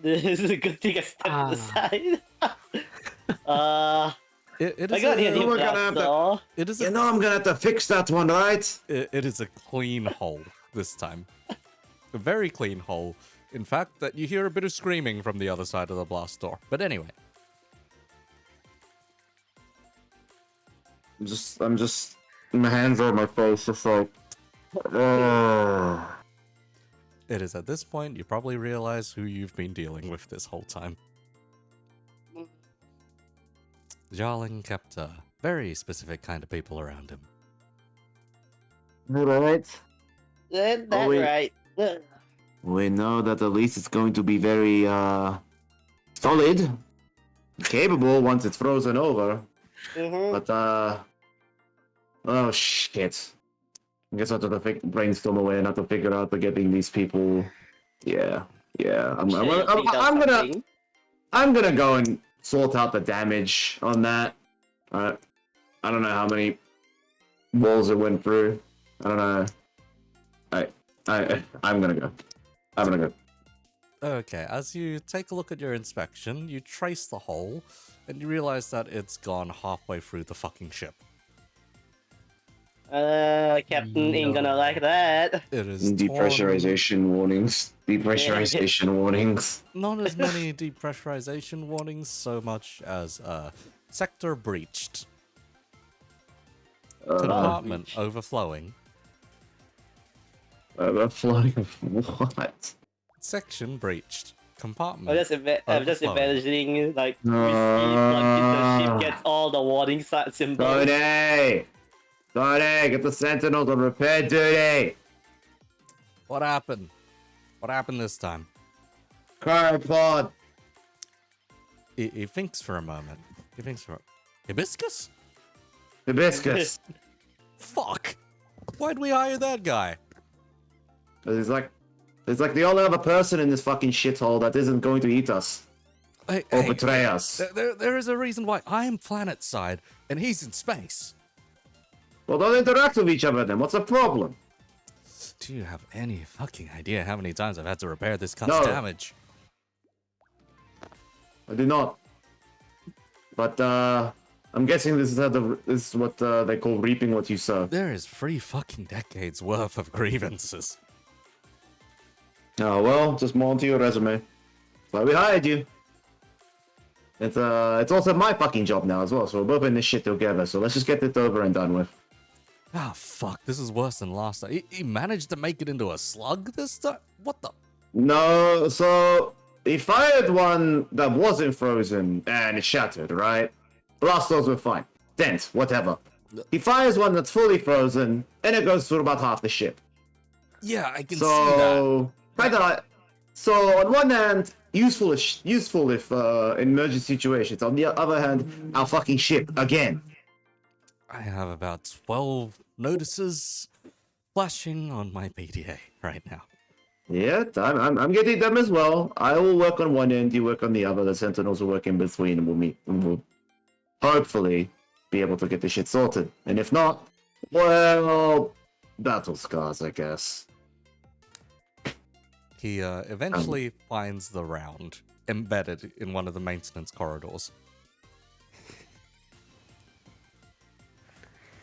This is a good thing I stepped to the side. It I is got a, here, new we're gonna blast have to- door. it is You a, know I'm gonna have to fix that one, right? it is a clean hole this time. A very clean hole. In fact, that you hear a bit of screaming from the other side of the blast door. But anyway. I'm just my hands are on my face, just like It is at this point you probably realize who you've been dealing with this whole time. Jarling kept a very specific kind of people around him. Alright. That's Oh, wait. right. We know that at least it's going to be very solid. Capable once it's frozen over. But oh shit. I guess I have to brainstorm a way not to figure out to getting these people. Yeah. I'm gonna go and sort out the damage on that. I don't know how many walls it went through. I don't know. I'm gonna go. I'm gonna go. Okay, as you take a look at your inspection, you trace the hole, and you realize that it's gone halfway through the fucking ship. Captain ain't gonna like that. It is torn. Depressurization warnings. Depressurization warnings. Not as many depressurization warnings, so much as sector breached. Compartment breach. overflowing. Flooding of what? Section breached. Compartment. I'm just overflowing. imagining like we see the ship gets all the warning symbols. Tony! Tony, get the Sentinels on repair duty! What happened? What happened this time? Cryopod! He thinks for a moment. He thinks for Hibiscus? Hibiscus! Fuck! Why'd we hire that guy? He's like the only other person in this fucking shithole that isn't going to eat us. Hey, Or hey, betray us. there is a reason why I'm planet side and he's in space. Well, don't interact with each other then. What's the problem? Do you have any fucking idea how many times I've had to repair this cunt's No. damage? I do not. But, I'm guessing this is what they call reaping what you sow. There is 3 fucking decades worth of grievances. Oh, well, just more onto your resume. That's why we hired you. It's also my fucking job now as well, so we're both in this shit together, so let's just get it over and done with. Ah, fuck, this is worse than last time. He managed to make it into a slug this time? What the? No, so he fired one that wasn't frozen and it shattered, right? Blast those were fine. Dent, whatever. He fires one that's fully frozen and it goes through about half the ship. Yeah, I can see that. So on one hand, useful if in emergency situations. On the other hand, our fucking ship again. I have about 12 notices flashing on my PDA right now. Yeah, I'm getting them as well. I will work on one end, you work on the other. The Sentinels will work in between, and we'll meet. And we'll hopefully be able to get this shit sorted. And if not, well, battle scars, I guess. He eventually finds the round embedded in one of the maintenance corridors.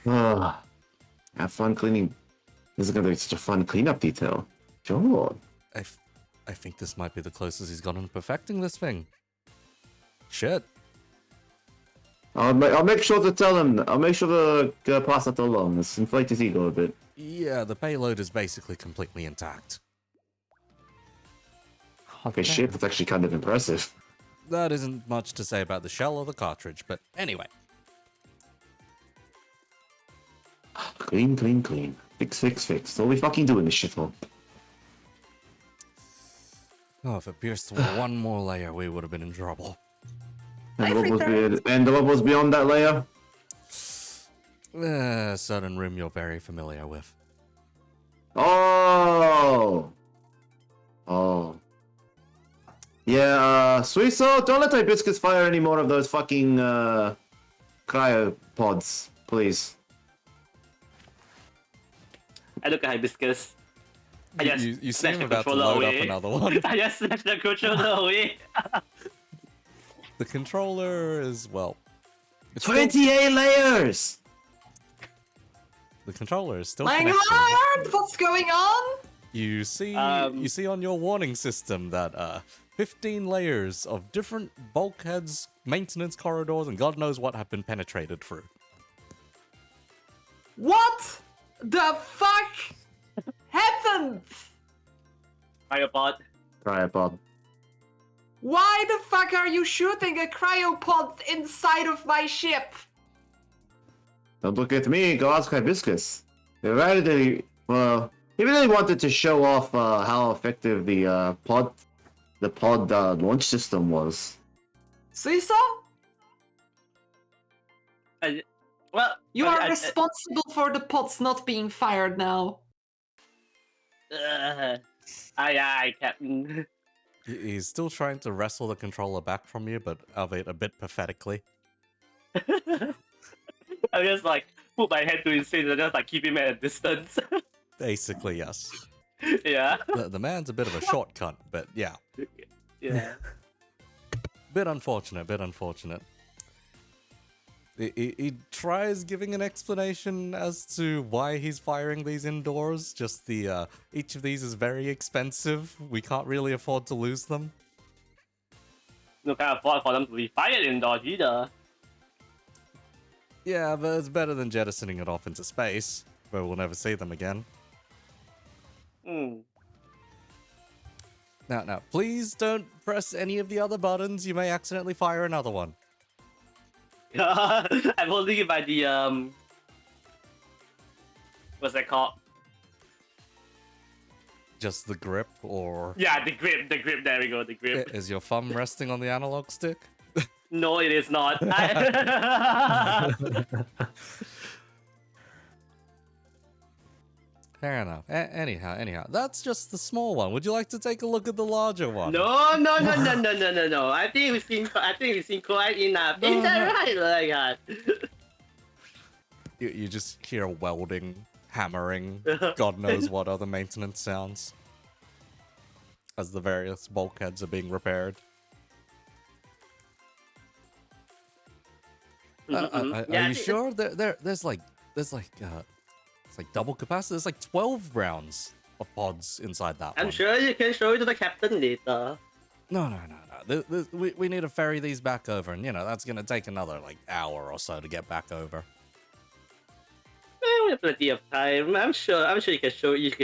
Have fun cleaning. This is gonna be such a fun cleanup detail. Sure. I think this might be the closest he's gotten to perfecting this thing. Shit. I'll make sure to tell him. I'll make sure to pass that along. Let's inflate his ego a bit. Yeah, the payload is basically completely intact. Okay, shit, that's actually kind of impressive. That isn't much to say about the shell or the cartridge, but anyway. Clean, clean, clean. Fix, fix, fix. That's all we fucking do in this shithole. Oh, if it pierced one more layer, we would have been in trouble. And I've what was beyond that layer? A certain room you're very familiar with. Oh! Yeah, Suiso, don't let Hibiscus fire any more of those fucking, cryopods, please. I look at Hibiscus. I just You see snatch him the about to controller load away. up another one. I just snatch the controller away. The controller is, well... it's still- 28 layers! The controller is still Lang connected. hard! What's going on? You see on your warning system that 15 layers of different bulkheads, maintenance corridors, and God knows what have been penetrated through. What the fuck happened? Cryopod. Cryopod. Why the fuck are you shooting a cryopod inside of my ship? Don't look at me, go ask Hibiscus. He really wanted to show off how effective the pod launch system was. Suiso? Well, You are responsible for the pods not being fired now. Aye, Captain. He's still trying to wrestle the controller back from you, but albeit a bit pathetically. I just like put my hand to his face and just like keep him at a distance. Basically, yes. Yeah. The man's a bit of a shortcut, but yeah. Yeah. Bit unfortunate, bit unfortunate. He tries giving an explanation as to why he's firing these indoors. Just the, each of these is very expensive. We can't really afford to lose them. No can't afford for them to be fired indoors either. Yeah, but it's better than jettisoning it off into space, where we'll never see them again. Hmm. Now, please don't press any of the other buttons. You may accidentally fire another one. I'm holding it by the what's that called? Just the grip, or Yeah, the grip. There we go, the grip. is your thumb resting on the analog stick? No, it is not. Fair enough. Anyhow, that's just the small one. Would you like to take a look at the larger one? No. I think we've seen quite enough. No, Is that no. right? Like that. You just hear welding, hammering, God knows what other maintenance sounds as the various bulkheads are being repaired. Are Yeah, I you think- sure? There's like it's like double capacity. There's like 12 rounds of pods inside that I'm one. sure you can show it to the captain later. No. We need to ferry these back over, and that's gonna take another like hour or so to get back over. We have plenty of time. I'm sure you can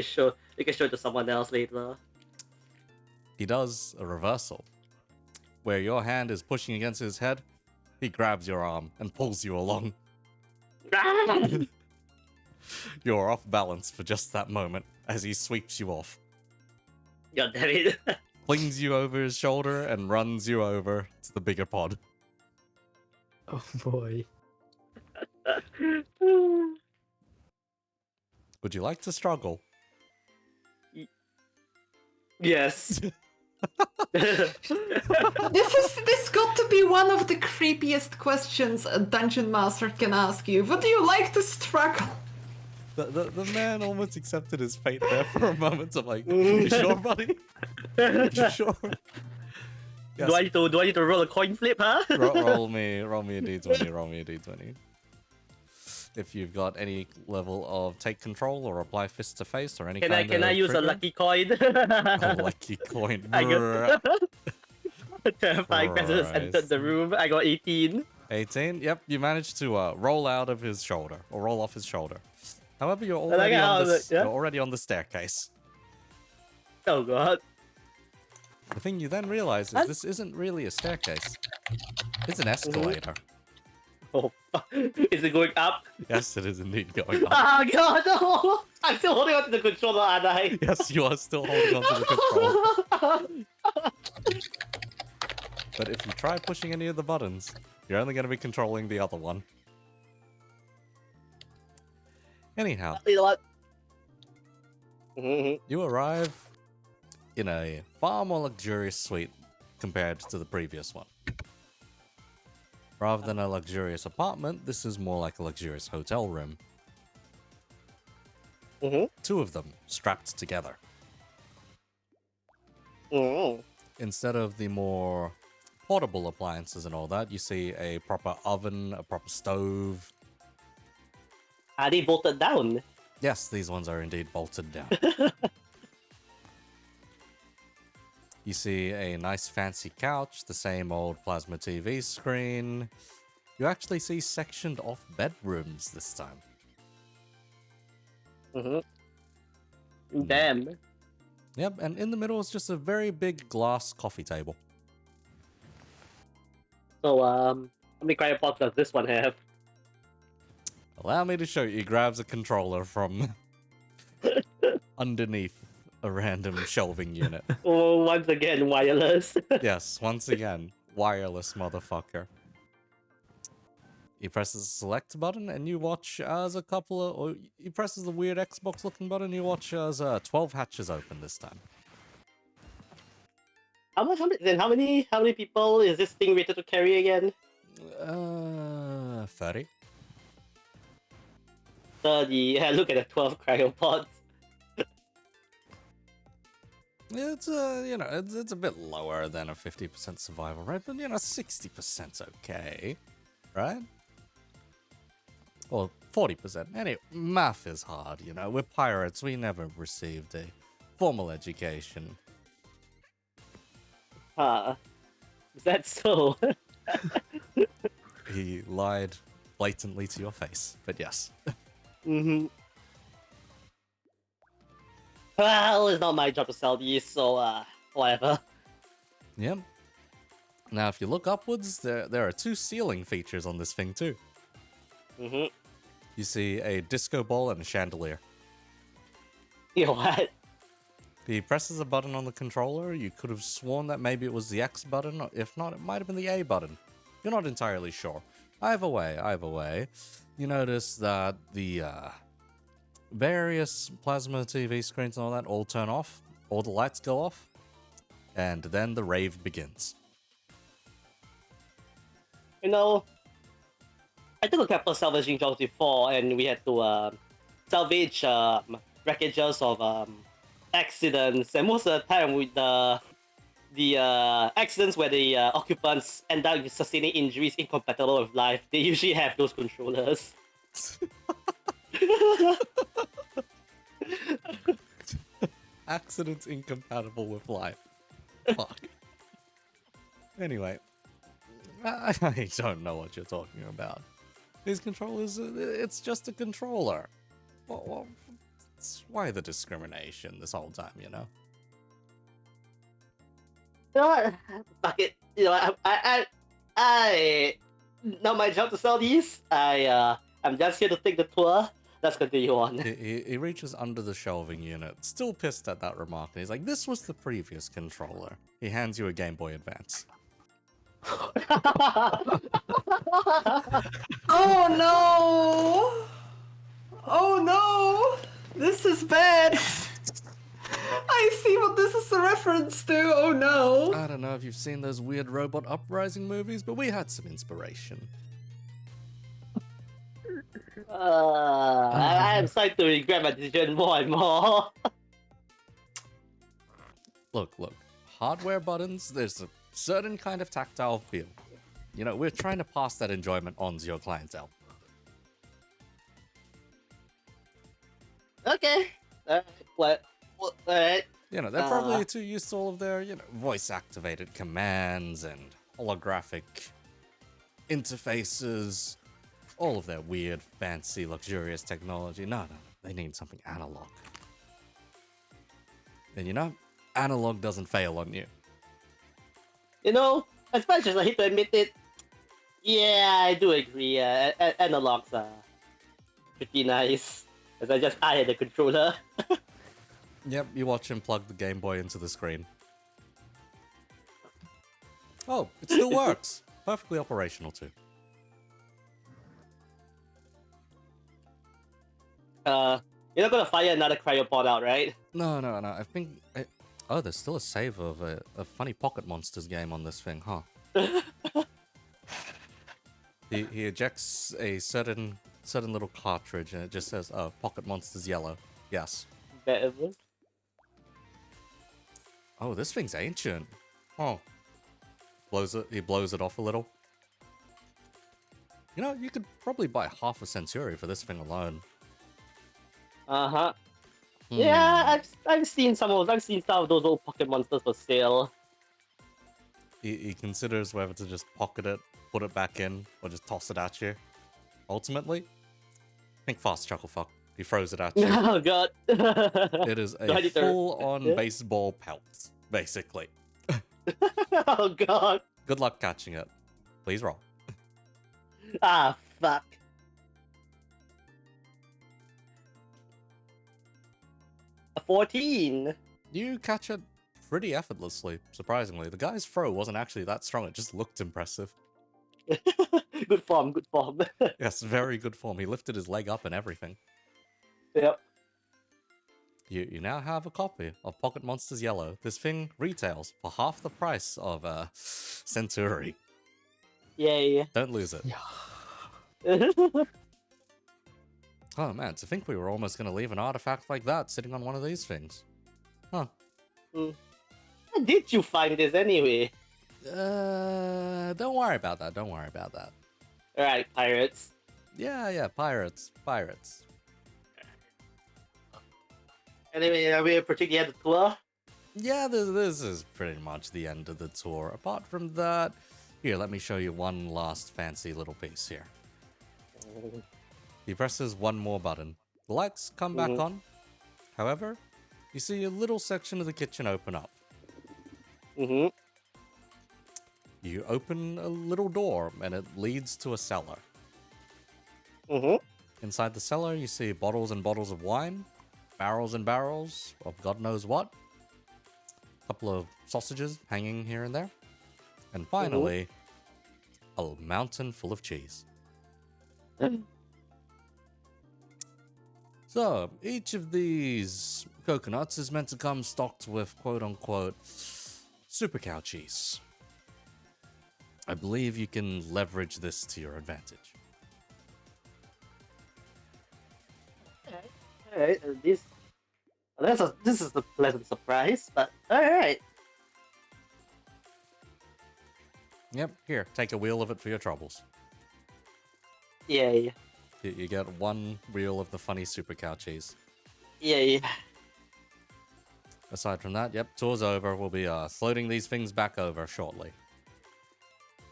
show it to someone else later. He does a reversal, where your hand is pushing against his head. He grabs your arm and pulls you along. You're off balance for just that moment as he sweeps you off, God damn it. flings you over his shoulder, and runs you over to the bigger pod. Oh boy. Would you like to struggle? Yes. This got to be one of the creepiest questions a dungeon master can ask you. Would you like to struggle? The man almost accepted his fate there for a moment. I'm like, you sure, buddy? You sure? Yes. Do I need to roll a coin flip, huh? roll me a d20. Roll me a d20. If you've got any level of take control or apply fist to face or any Can kind of I use a trigger. lucky coin? A lucky coin. I Brrr. got terrifying presence Christ. entered the room. I got 18. 18. Yep, you managed to roll out of his shoulder or roll off his shoulder. However, you're like already how on the yeah? you're already on the staircase. Oh god. The thing you then realize is this isn't really a staircase. It's an escalator. Oh, fuck. Is it going up? Yes, it is indeed going up. Oh god, no! I'm still holding on to the controller, aren't I? Yes, you are still holding onto the control. But if you try pushing any of the buttons, you're only going to be controlling the other one. Anyhow, You know what? Mhm. you arrive in a far more luxurious suite compared to the previous one. Rather than a luxurious apartment, this is more like a luxurious hotel room. Mhm. Two of them strapped together. Mhm. Instead of the more portable appliances and all that, you see a proper oven, a proper stove. Are they bolted down? Yes, these ones are indeed bolted down. You see a nice fancy couch, the same old plasma TV screen. You actually see sectioned off bedrooms this time. Mhm. Damn. Yep, and in the middle is just a very big glass coffee table. So, how many cryopods does this one have? Allow me to show you. He grabs a controller from underneath a random shelving unit. Oh, once again, wireless. Yes, once again, wireless motherfucker. He presses the select button and you watch as a couple of... Or he presses the weird Xbox looking button and you watch as 12 hatches open this time. How many people is this thing rated to carry again? 30. 30. Yeah, look at the 12 cryopods. It's it's a bit lower than a 50% survival rate, but 60%'s okay, right? Or 40%. Anyway, math is hard, We're pirates. We never received a formal education. Is that so? He lied blatantly to your face, but yes. Mm-hmm. Well, it's not my job to sell these, so whatever. Yep. Now, if you look upwards, there are 2 ceiling features on this thing too. Mm-hmm. You see a disco ball and a chandelier. You know what? He presses a button on the controller. You could have sworn that maybe it was the X button, or if not, it might have been the A button. You're not entirely sure. Either way, you notice that the various plasma TV screens and all that all turn off, all the lights go off, and then the rave begins. I took a capital salvaging job before, and we had to salvage wreckages of accidents, and most of the time with the accidents where the occupants end up with sustaining injuries incompatible with life, they usually have those controllers. Accidents incompatible with life. Fuck. Anyway, I don't know what you're talking about. These controllers, it's just a controller. Well, why the discrimination this whole time, You know what? Fuck it. I not my job to sell these. I'm just here to take the tour. Let's continue on. He reaches under the shelving unit, still pissed at that remark, and he's like, "This was the previous controller." He hands you a Game Boy Advance. Oh no! Oh no! This is bad! I see what this is a reference to, oh no! I don't know if you've seen those weird robot uprising movies, but we had some inspiration. I'm starting to regret my decision more and more. Look, hardware buttons, there's a certain kind of tactile feel. We're trying to pass that enjoyment on to your clientele. Okay. Alright. They're probably too used to all of their, voice-activated commands and holographic interfaces, all of their weird, fancy, luxurious technology. No, they need something analog. And analog doesn't fail on you. As much as I hate to admit it, yeah, I do agree. Analogs are pretty nice. As I just eye the controller. Yep, you watch him plug the Game Boy into the screen. Oh, it still works. Perfectly operational too. You're not gonna fire another cryopod out, right? No. I think. Oh, there's still a save of a funny Pocket Monsters game on this thing, huh? He ejects a certain little cartridge, and it just says, "Oh, Pocket Monsters yellow." Yes. Better. Oh, this thing's ancient. Oh. He blows it off a little. You could probably buy half a Century for this thing alone. Uh-huh. Yeah, I've seen some of those old Pocket Monsters for sale. He considers whether to just pocket it, put it back in, or just toss it at you. Ultimately, think fast, Chucklefuck. He throws it at you. Oh god. It is Do I a need to- full-on Yeah? baseball pelt, basically. Oh god. Good luck catching it. Please roll. Ah, fuck. A 14. You catch it pretty effortlessly, surprisingly. The guy's throw wasn't actually that strong, it just looked impressive. Good form, good form. Yes, very good form. He lifted his leg up and everything. Yep. You now have a copy of Pocket Monsters Yellow. This thing retails for half the price of Century. Yay. Don't lose it. Oh man, to think we were almost going to leave an artifact like that sitting on one of these things. Huh. How did you find this anyway? Don't worry about that. Don't worry about that. Alright, pirates. Yeah, pirates. Anyway, are we particularly at the tour? Yeah, this is pretty much the end of the tour. Apart from that, here, let me show you one last fancy little piece here. He presses one more button. The lights come back on. However, you see a little section of the kitchen open up. Mm-hmm. You open a little door, and it leads to a cellar. Mm-hmm. Inside the cellar, you see bottles and bottles of wine, barrels and barrels of God knows what, a couple of sausages hanging here and there, and finally, a mountain full of cheese. So, each of these coconuts is meant to come stocked with quote-unquote super cow cheese. I believe you can leverage this to your advantage. Alright, this is a pleasant surprise, but alright. Yep, here, take a wheel of it for your troubles. Yay. You get one wheel of the funny super cow cheese. Yay. Aside from that, yep, tour's over. We'll be floating these things back over shortly.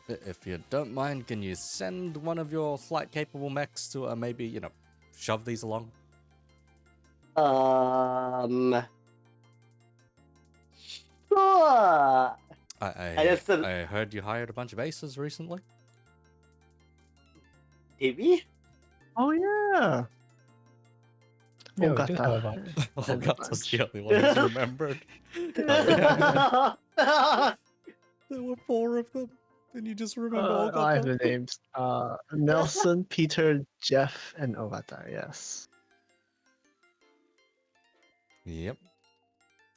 If you don't mind, can you send one of your flight-capable mechs to maybe, shove these along? Sure. I heard you hired a bunch of aces recently. Did we? Oh yeah. Yeah, Oh, we got do that. have a bunch. Oh god, that's the only one who's remembered. There were 4 of them. And you just remember I have Ogata. the names. Nelson, Peter, Jeff, and Ogata. Yes. Yep.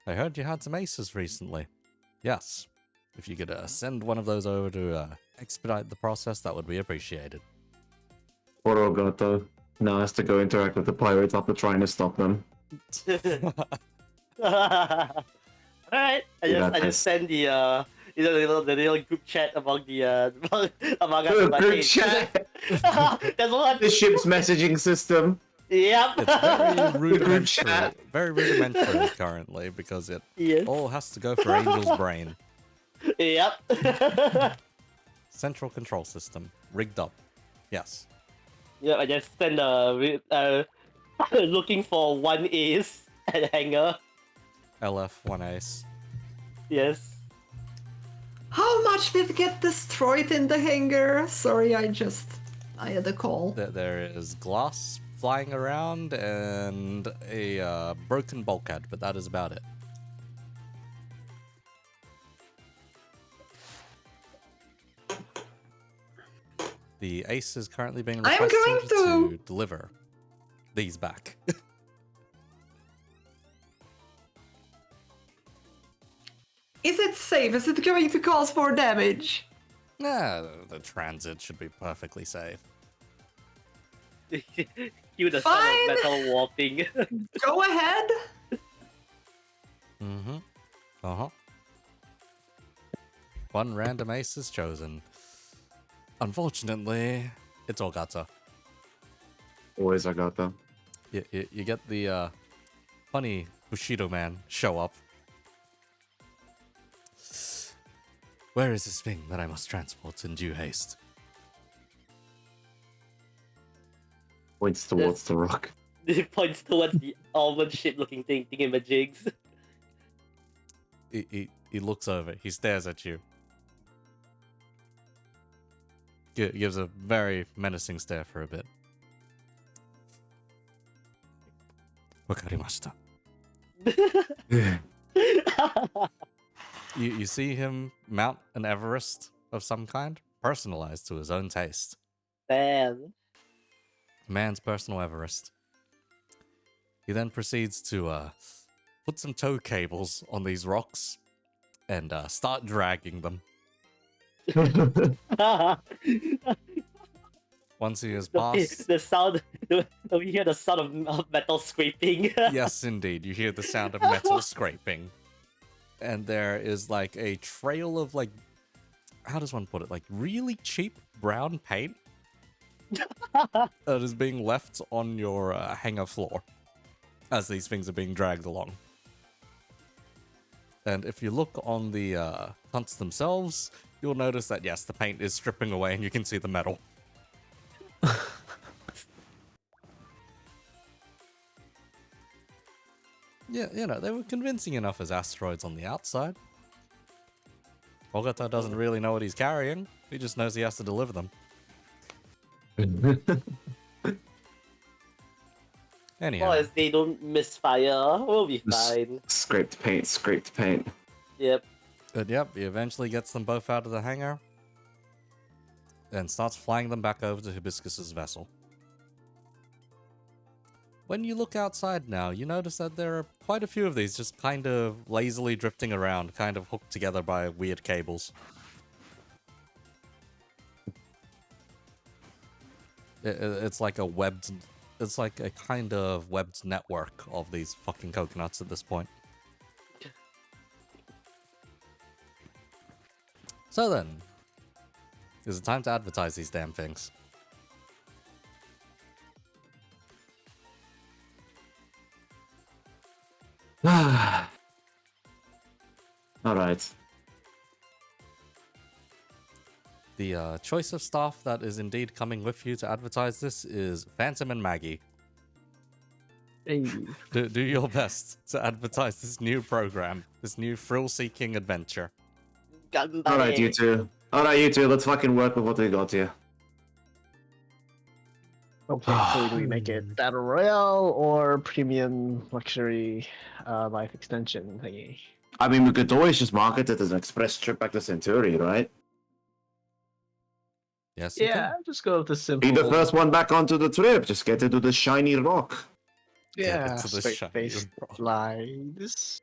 I heard you had some aces recently. Yes. If you could send one of those over to expedite the process, that would be appreciated. Poor Ogata now has to go interact with the pirates after trying to stop them. Alright, I just send the the little group chat among the among us. Like, Group hey, chat! There's one. The ship's messaging system. Yep. It's very rudimentary, chat. very rudimentary currently because it Yes. all has to go for Angel's brain. Yep. Central control system, rigged up. Yes. Yep. I just send looking for one ace at hangar. LF, 1 ace. Yes. How much did get destroyed in the hangar? Sorry, I had a call. There is glass flying around and a broken bulkhead, but that is about it. The ace is currently being I'm requested going to deliver these back. Is it safe? Is it going to cause more damage? Nah, the transit should be perfectly safe. Cue the sound Fine. of metal warping. Go ahead. Mm-hmm. Uh-huh. One random ace is chosen. Unfortunately, it's Ogata. Always Ogata. You get the funny Bushido man show up. Where is this thing that I must transport in due haste? Points towards the rock. It points towards the almond-shaped looking thing, thingamajigs. He looks over. He stares at you. Gives a very menacing stare for a bit. Wakarimashita. You see him mount an Everest of some kind, personalized to his own taste. Damn. Man's personal Everest. He then proceeds to put some tow cables on these rocks and start dragging them. Once he has passed... The sound, we hear the sound of metal scraping. Yes, indeed. You hear the sound of metal scraping. and there is like a trail of like, how does one put it? Like really cheap brown paint that is being left on your hangar floor as these things are being dragged along. And if you look on the hunts themselves, you'll notice that yes, the paint is stripping away and you can see the metal. Yeah, you know, they were convincing enough as asteroids on the outside. Bogota doesn't really know what he's carrying. He just knows he has to deliver them. Anyhow. As they don't misfire, we'll be fine. Scraped paint, scraped paint. Yep. But yep, he eventually gets them both out of the hangar and starts flying them back over to Hibiscus's vessel. When you look outside now, you notice that there are quite a few of these just kind of lazily drifting around, kind of hooked together by weird cables. It's like a webbed... It's like a kind of webbed network of these fucking coconuts at this point. So then, is it time to advertise these damn things? Alright. The choice of staff that is indeed coming with you to advertise this is Phantom and Maggie. Hey. Do your best to advertise this new program, this new thrill-seeking adventure. Alright, you two. Alright, you two, let's fucking work with what we got here. Okay, so do we make it Battle Royale or premium luxury life extension thingy? I mean, we could always just market it as an express trip back to Centauri, right? Yes, you Yeah, just go with the simple. Be the first one back onto the trip. Just get into the shiny rock. Yeah, to the straight shiny face rock. lies.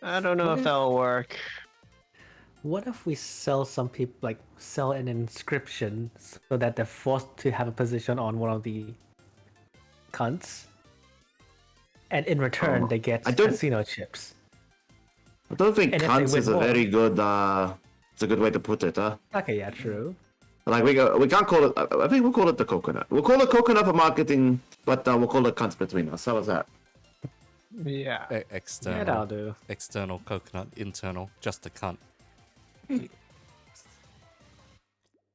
I don't know if that'll work. What if we sell some people, like, sell an inscription so that they're forced to have a position on one of the cunts? And in return, Oh, they get I don't- casino chips. I don't think And if they cunts win is a more- very good, it's a good way to put it, huh? Okay, yeah, true. Like, we can't call it, I think we'll call it the coconut. We'll call it coconut for marketing, but we'll call it cunts between us. How was that? Yeah. External. Yeah, that'll do. External coconut, internal, just a cunt.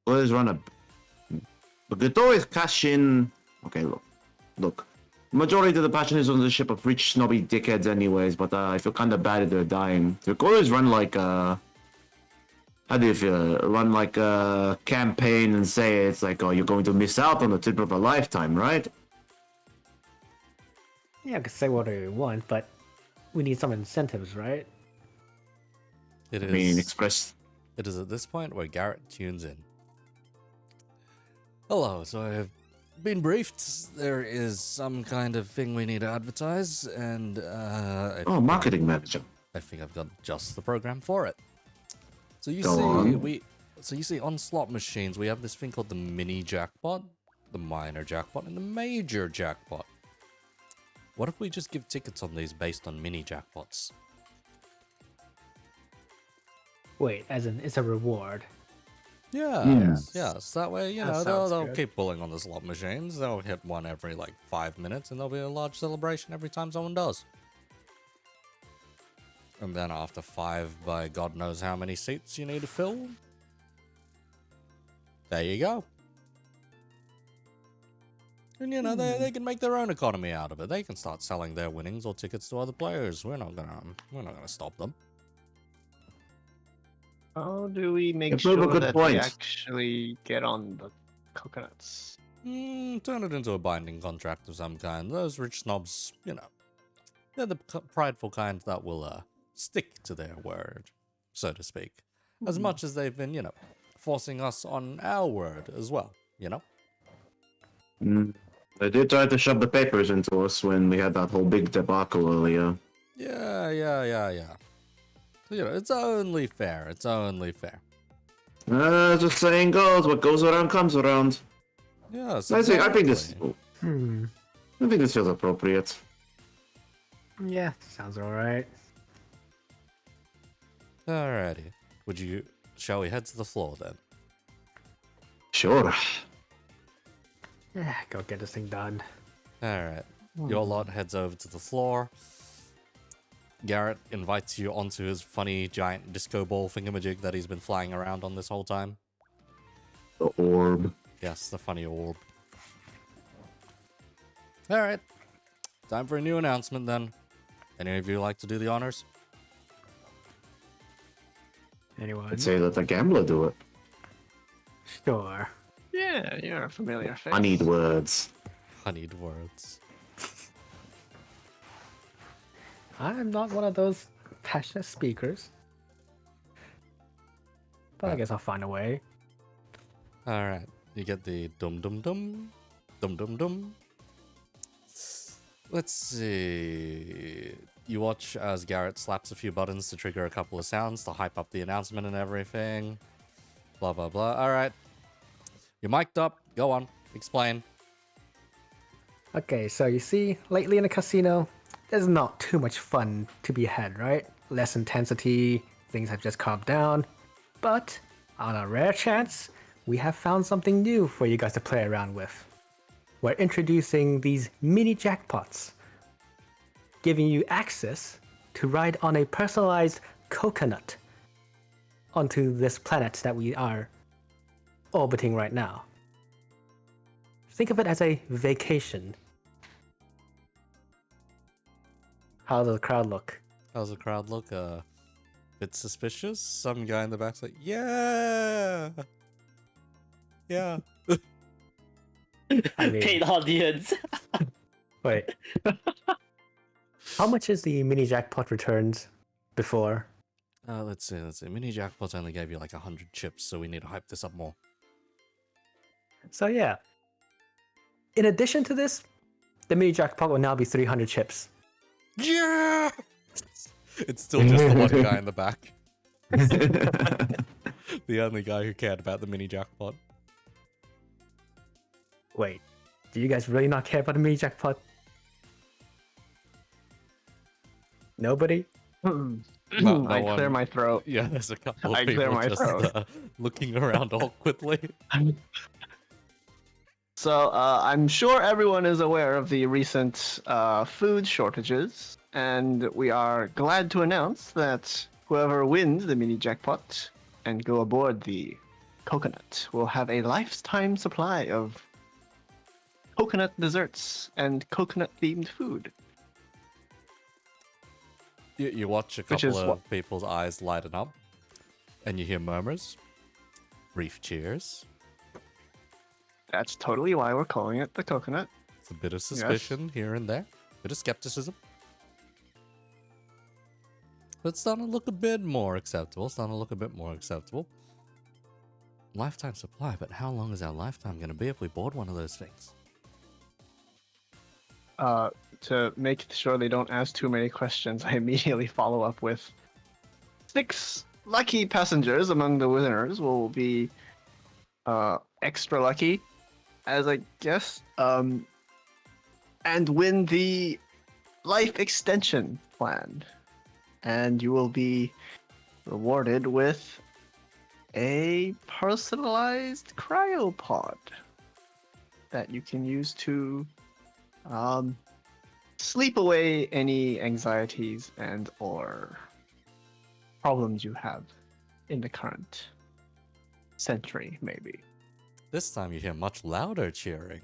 Always run a... We could always cash in... Okay, look. Majority of the passion is on the ship of rich, snobby dickheads anyways, but I feel kind of bad if they're dying. We could always run like a... How do you feel? Run like a campaign and say it's like, oh, you're going to miss out on the trip of a lifetime, right? Yeah, I could say whatever we want, but we need some incentives, right? It I is. mean, express... It is at this point where Garrett tunes in. Hello, so I have been briefed. There is some kind of thing we need to advertise, and Oh, marketing manager. I think I've got just the program for it. So you Go see, on. on slot machines we have this thing called the mini jackpot, the minor jackpot, and the major jackpot. What if we just give tickets on these based on mini jackpots? Wait, as in, it's a reward. Yes. That way, you That know, sounds they'll good. keep pulling on the slot machines. They'll hit one every like 5 minutes, and there'll be a large celebration every time someone does. And then after 5 by God knows how many seats you need to fill, there you go. And you know, they can make their own economy out of it. They can start selling their winnings or tickets to other players. We're not gonna stop them. How do we make You prove a sure good that point. they actually get on the coconuts? Turn it into a binding contract of some kind. Those rich snobs, you know, they're the prideful kind that will stick to their word, so to speak. As much as they've been, you know, forcing us on our word as well, you know? They did try to shove the papers into us when we had that whole big debacle earlier. Yeah. So, you know, it's only fair. It's only fair. As the saying goes, what goes around comes around. Yes, I think this. exactly. I think this feels appropriate. Yeah, sounds alright. Alrighty. Shall we head to the floor then? Sure. Yeah, go get this thing done. Alright. Your lot heads over to the floor. Garrett invites you onto his funny giant disco ball thingamajig that he's been flying around on this whole time. The orb. Yes, the funny orb. Alright. Time for a new announcement then. Any of you like to do the honors? Anyone? I'd say let the gambler do it. Sure. Yeah, you're a familiar face. I need words. Honeyed words. I'm not one of those passionate speakers. But I guess I'll find a way. Alright. You get the dum dum dum. Dum dum dum. Let's see. You watch as Garrett slaps a few buttons to trigger a couple of sounds to hype up the announcement and everything. Blah blah blah. Alright. You're mic'd up. Go on. Explain. Okay, so you see, lately in the casino, there's not too much fun to be had, right? Less intensity, things have just calmed down. But, on a rare chance, we have found something new for you guys to play around with. We're introducing these mini jackpots, giving you access to ride on a personalized coconut onto this planet that we are orbiting right now. Think of it as a vacation. How does the crowd look? How's the crowd look? Bit suspicious? Some guy in the back's like, yeah! Yeah. I mean, Paid audience. wait. How much is the mini jackpot returns before? Let's see. Mini jackpots only gave you like 100 chips, so we need to hype this up more. So yeah. In addition to this, the mini jackpot will now be 300 chips. Yeah! It's still just the one guy in the back. The only guy who cared about the mini jackpot. Wait, do you guys really not care about the mini jackpot? Nobody? No I one- clear my throat. Yeah, there's a couple of I clear people my just throat. looking around awkwardly. So I'm sure everyone is aware of the recent food shortages, and we are glad to announce that whoever wins the mini jackpot and go aboard the coconut will have a lifetime supply of coconut desserts and coconut themed food. You watch a Which is couple of what- people's eyes lighten up, and you hear murmurs, brief cheers. That's totally why we're calling it the coconut. It's a bit of suspicion here and there, bit of skepticism. But it's starting to look a bit more acceptable. Lifetime supply, but how long is our lifetime going to be if we board one of those things? To make sure they don't ask too many questions, I immediately follow up with 6 lucky passengers among the winners will be extra lucky, as I guess, and win the life extension plan. And you will be rewarded with a personalized cryopod that you can use to sleep away any anxieties and or problems you have in the current century, maybe. This time you hear much louder cheering.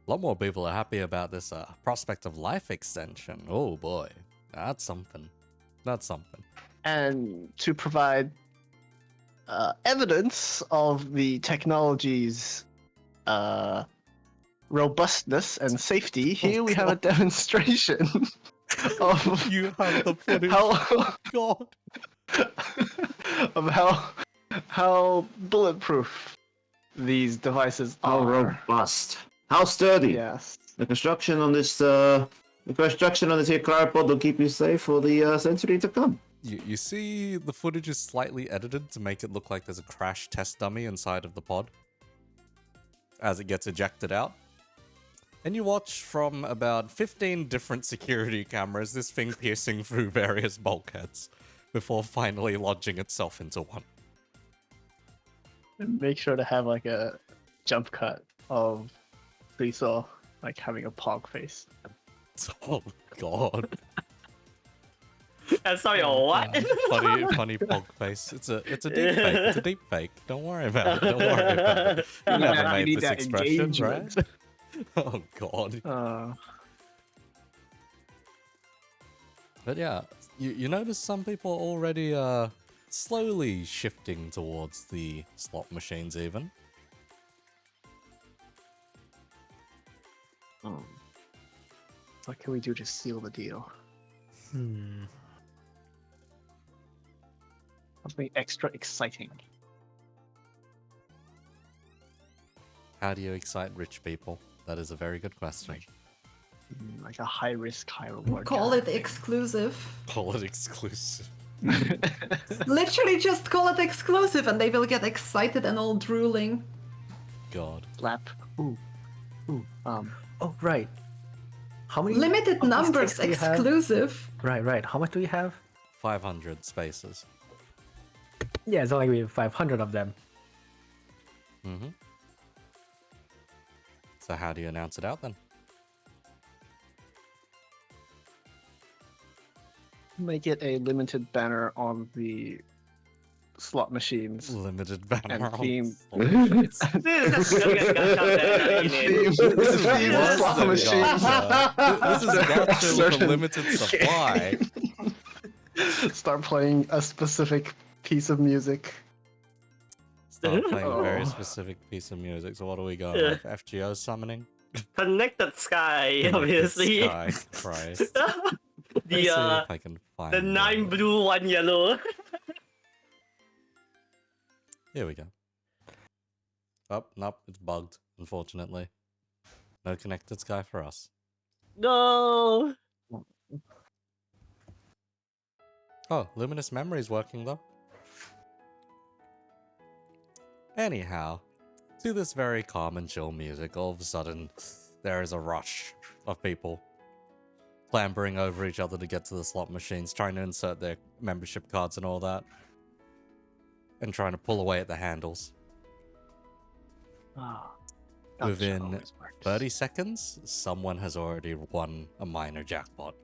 A lot more people are happy about this prospect of life extension. Oh boy, that's something. That's something. And to provide evidence of the technology's robustness and safety, here we have a demonstration of You have the footage. how God. of how bulletproof these devices How are. robust. How sturdy. Yes. The construction on this here cryopod will keep you safe for the century to come. You see the footage is slightly edited to make it look like there's a crash test dummy inside of the pod as it gets ejected out. And you watch from about 15 different security cameras this thing piercing through various bulkheads before finally lodging itself into one. And make sure to have like a jump cut of Lisa like having a pog face. Oh god. I'm sorry, what? Funny pog face. It's a deep fake. It's a deep fake. Don't worry about it. Don't worry about it. You never You made need this that expression, engagement. right? Oh god. But yeah, you notice some people already slowly shifting towards the slot machines even. What can we do to seal the deal? Something extra exciting. How do you excite rich people? That is a very good question. Like a high risk, high reward. Call it exclusive. Call it exclusive. Literally just call it exclusive and they will get excited and all drooling. God. Slap. Ooh. Oh, right. How many Limited of these numbers, sticks do you have? exclusive. Right. How much do you have? 500 spaces. Yeah, it's only gonna be 500 of them. Mm-hmm. So how do you announce it out then? Make it a limited banner on the slot machines. Limited banner And on theme. slot machines. This is gonna get gacha Theme. in. This is Theme worse slot than machines. gacha. This is gacha with a Certain limited supply. Start playing a specific piece of music. Start playing a very Oh. specific piece of music. So what do we got? Yeah. Like FGO summoning? Connected Sky, Connected obviously. Sky, Christ. Let's see The if I can find the 9 blue, 1 yellow. Here we go. Oh, nope, it's bugged, unfortunately. No connected sky for us. No. Oh, Luminous Memory's working though. Anyhow, to this very calm and chill music, all of a sudden, there is a rush of people clambering over each other to get to the slot machines, trying to insert their membership cards and all that. And trying to pull away at the handles. Within 30 seconds, someone has already won a minor jackpot.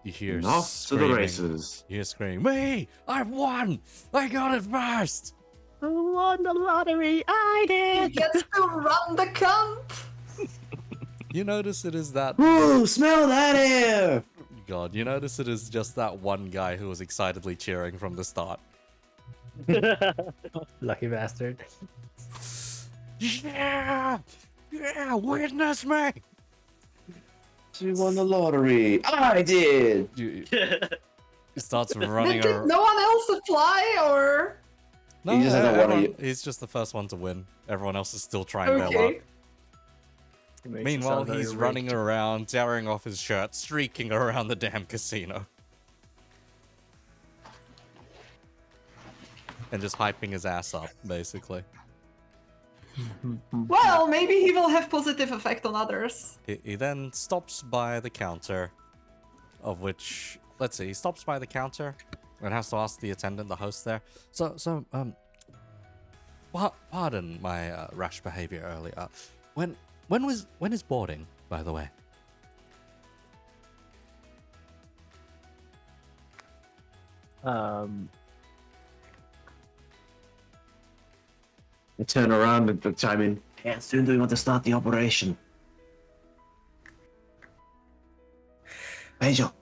You hear Off to the screaming. races. You hear screaming, "Me! I won! I got it first!" Who won the lottery? I He did. gets to run the cunt! You notice it is that... Ooh, smell that air! God, you notice it is just that one guy who was excitedly cheering from the start. Lucky bastard. Yeah! Yeah! Witness me! She won the lottery. I did. He starts running Did around. no one else apply or? No, He just had a one- he's just the first one to win. Everyone else is still trying their luck. Okay. Meanwhile, he's running around, tearing off his shirt, streaking around the damn casino. And just hyping his ass up, basically. Well, maybe he will have positive effect on others. He then stops by the counter, of which, let's see, he stops by the counter and has to ask the attendant, the host there. Pardon my rash behavior earlier. When is boarding, by the way? I turn around and chime in. How soon do we want to start the operation? Angel.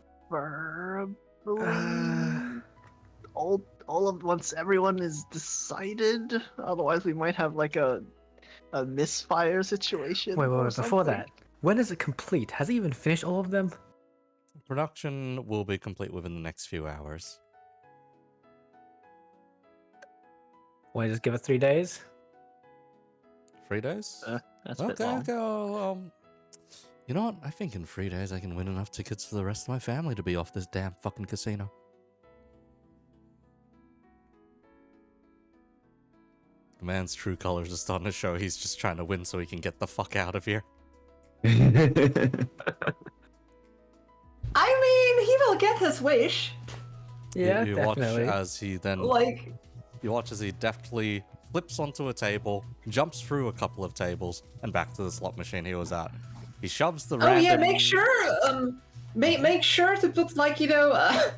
All of once everyone is decided. Otherwise, we might have like a misfire situation. Wait, or before something. that, when is it complete? Has he even finished all of them? Production will be complete within the next few hours. Why just give it 3 days? 3 days? That's a bit Okay, long. okay. Well, you know what? I think in 3 days I can win enough tickets for the rest of my family to be off this damn fucking casino. The man's true colors are starting to show. He's just trying to win so he can get the fuck out of here. I mean, he will get his wish. Yeah, you definitely. watch as he then Like, you watch as he deftly flips onto a table, jumps through a couple of tables, and back to the slot machine he was at. He shoves the oh random... yeah, make sure, make sure to put like the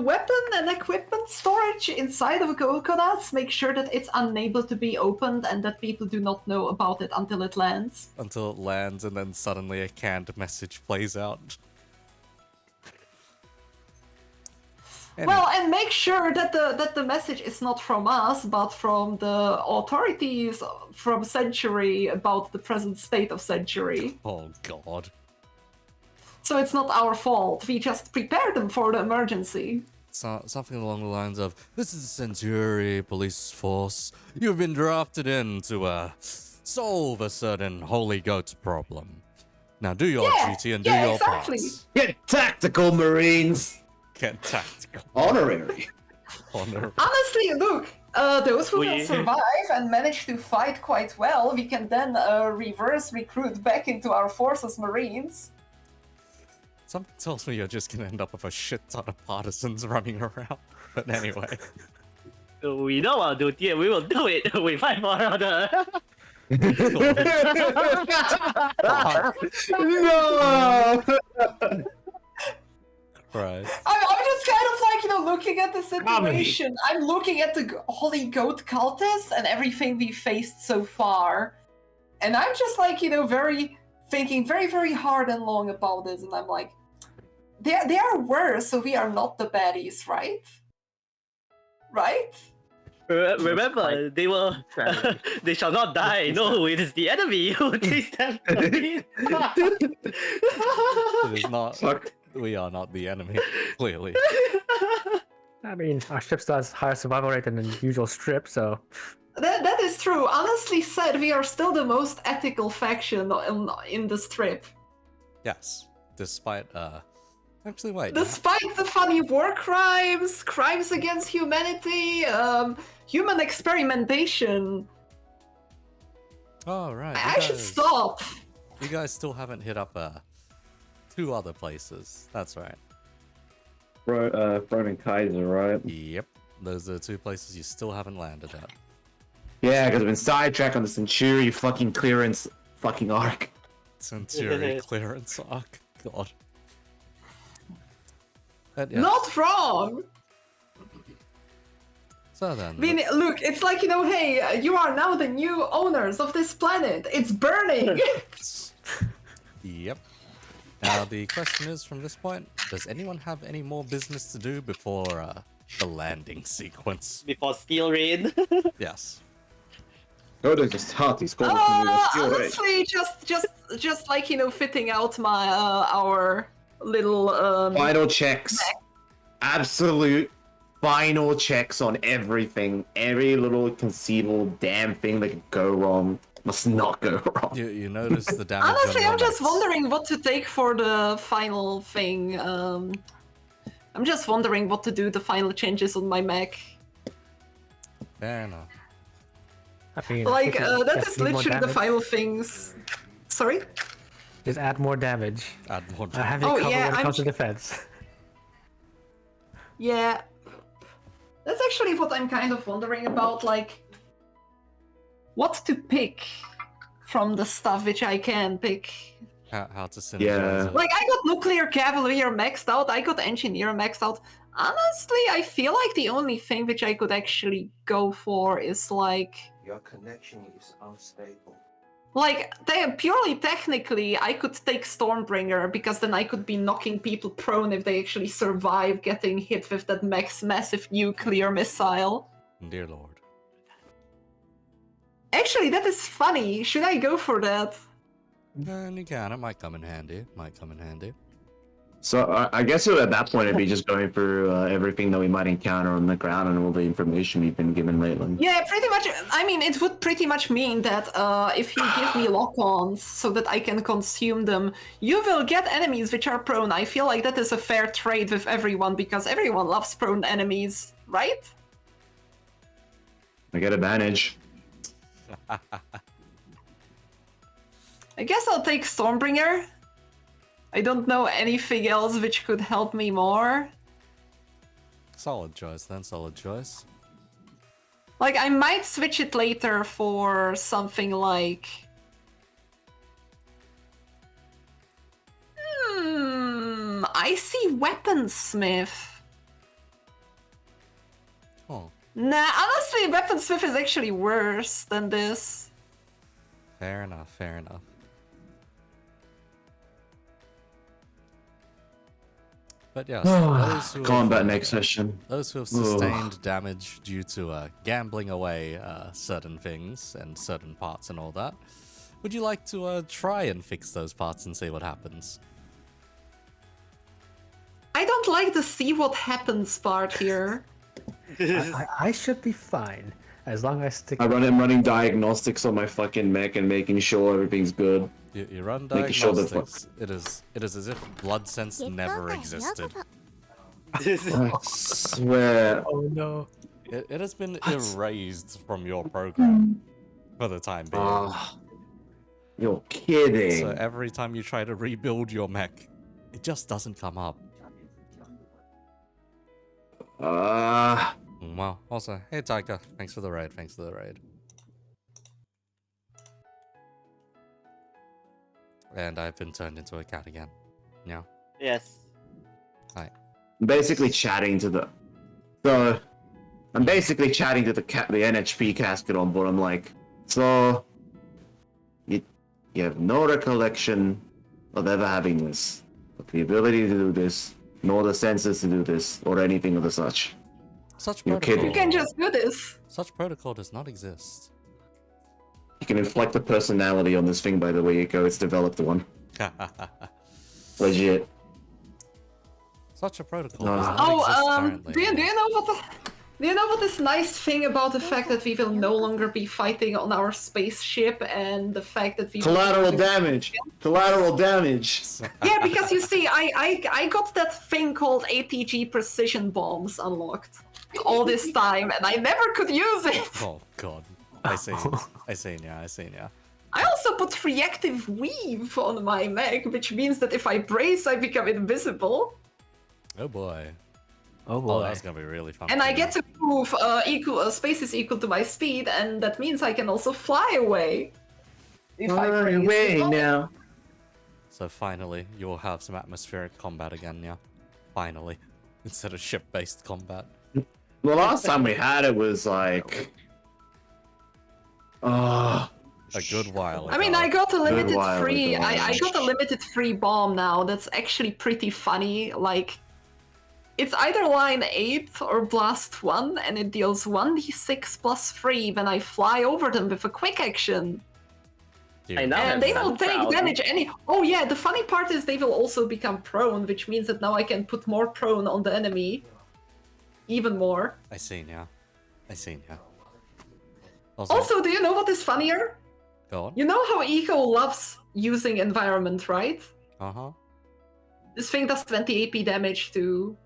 weapon and equipment storage inside of coconuts. Make sure that it's unable to be opened and that people do not know about it until it lands. Until it lands, and then suddenly a canned message plays out. Well, and make sure that the message is not from us, but from the authorities from Century about the present state of Century. Oh god. So it's not our fault. We just prepared them for the emergency. So, something along the lines of, "This is the Century police force. You've been drafted in to solve a certain Holy Goat problem. Now do your duty and do your exactly. parts." Get tactical, Marines! Get tactical. Honorary. Honor. Honestly, look, those who We- can survive and manage to fight quite well, we can then reverse recruit back into our forces Marines. Something tells me you're just gonna end up with a shit ton of partisans running around. But anyway. We know our duty and we will do it. We fight for other. No! Right. I'm just kind of like, looking at the situation. I'm looking at the Holy Goat cultists and everything we faced so far. And I'm just like, thinking very, very hard and long about this. And I'm like, they are worse, so we are not the baddies, right? Right? Remember, they were. They shall not die. No, it is the enemy who takes them. It is not. Fuck. We are not the enemy, clearly. I mean, our ship does higher survival rate than the usual strip, so That is true. Honestly said, we are still the most ethical faction in the strip. Yes. Despite, actually, wait. Despite the funny war crimes, crimes against humanity, human experimentation. Oh, right. I should stop. You guys still haven't hit up, 2 other places. That's right. Front and Kaiser, right? Yep. Those are the 2 places you still haven't landed at. Yeah, because I've been sidetracked on the Century fucking clearance fucking arc. Century clearance arc. God. But, yeah. Not wrong. So then. I mean, look, it's like, hey, you are now the new owners of this planet. It's burning. Yep. Now the question is, from this point, does anyone have any more business to do before the landing sequence? Before Steel Rain. Yes. Oh, they're just hot. He's going to steal right. Honestly, just like, fitting out my our little Final checks. Absolute final checks on everything. Every little conceivable damn thing that could go wrong must not go wrong. You notice the damage. Honestly, on I'm just your wondering what to take for the final thing. I'm just wondering what to do, the final changes on my mech. Fair enough. I mean, Like, if you that just is need more literally the damage, final things. Sorry? Just add more damage. Add more. Have you Oh, covered yeah, when it I'm comes to ju- defense. Yeah. That's actually what I'm kind of wondering about, like, what to pick from the stuff which I can pick. How to synergize Yeah. it. Like, I got Nuclear Cavalry maxed out, I got Engineer maxed out. Honestly, I feel like the only thing which I could actually go for is, like... Your connection is unstable. Like, purely technically, I could take Stormbringer, because then I could be knocking people prone if they actually survive getting hit with that massive nuclear missile. Dear Lord. Actually, that is funny. Should I go for that? And you can. It might come in handy. Might come in handy. So I guess at that point it'd be just going through everything that we might encounter on the ground and all the information we've been given lately. Yeah, pretty much. I mean, it would pretty much mean that if you give me lock-ons so that I can consume them, you will get enemies which are prone. I feel like that is a fair trade with everyone, because everyone loves prone enemies, right? I get advantage. I guess I'll take Stormbringer. I don't know anything else which could help me more. Solid choice then, solid choice. Like, I might switch it later for something like... I see Weaponsmith. Oh, Nah, honestly, Weaponsmith is actually worse than this. fair enough, fair enough. But yes, those who Combat have, next session. those who have sustained damage due to gambling away certain things and certain parts and all that, would you like to try and fix those parts and see what happens? I don't like the see what happens part here. I should be fine as long as I stick. I'm running diagnostics on my fucking mech and making sure everything's good. You run Making sure that diagnostics. It is as if blood sense never existed. I swear. Oh no. It has been erased from your program for the time being. Ah, you're kidding. So every time you try to rebuild your mech, it just doesn't come up. Well, also, hey Taika, thanks for the raid, thanks for the raid. And I've been turned into a cat again. Yeah. Yes. Hi. I'm basically chatting to the. So, I'm basically chatting to the NHP casket on board. I'm like, so, you have no recollection of ever having this, but the ability to do this, nor the senses to do this, or anything of the such. Such You're protocol. kidding. You can just do this. Such protocol does not exist. You can inflect the personality on this thing, by the way you go. It's developed one. Legit. Such a protocol No. does not Oh, exist currently. do you know what is nice thing about the fact that we will no longer be fighting on our spaceship and the fact that we Collateral damage. Collateral damage. Yeah, because you see, I got that thing called APG precision bombs unlocked all this time, and I never could use it. Oh god. I see. I see now, I see now. I also put reactive weave on my mech, which means that if I brace, I become invisible. Oh boy. Oh Oh, boy. that's gonna be really fun. And for I you. get to move space is equal to my speed, and that means I can also fly away. If I brace. now. So finally, you'll have some atmospheric combat again, yeah? Finally. Instead of ship-based combat. The last time we had it was like. A good while ago. I mean, I got a limited while free. ago. I got a limited free bomb now. That's actually pretty funny. Like, it's either line 8 or blast 1, and it deals 1d6 plus 3 when I fly over them with a quick action. Dude, I know. And they Sound will take proud. damage any. Oh yeah, the funny part is they will also become prone, which means that now I can put more prone on the enemy. Even more. I see now. I see now. Also, do you know what is funnier? Go on. You know how Eco loves using environment, right? Uh-huh. This thing does 20 AP damage to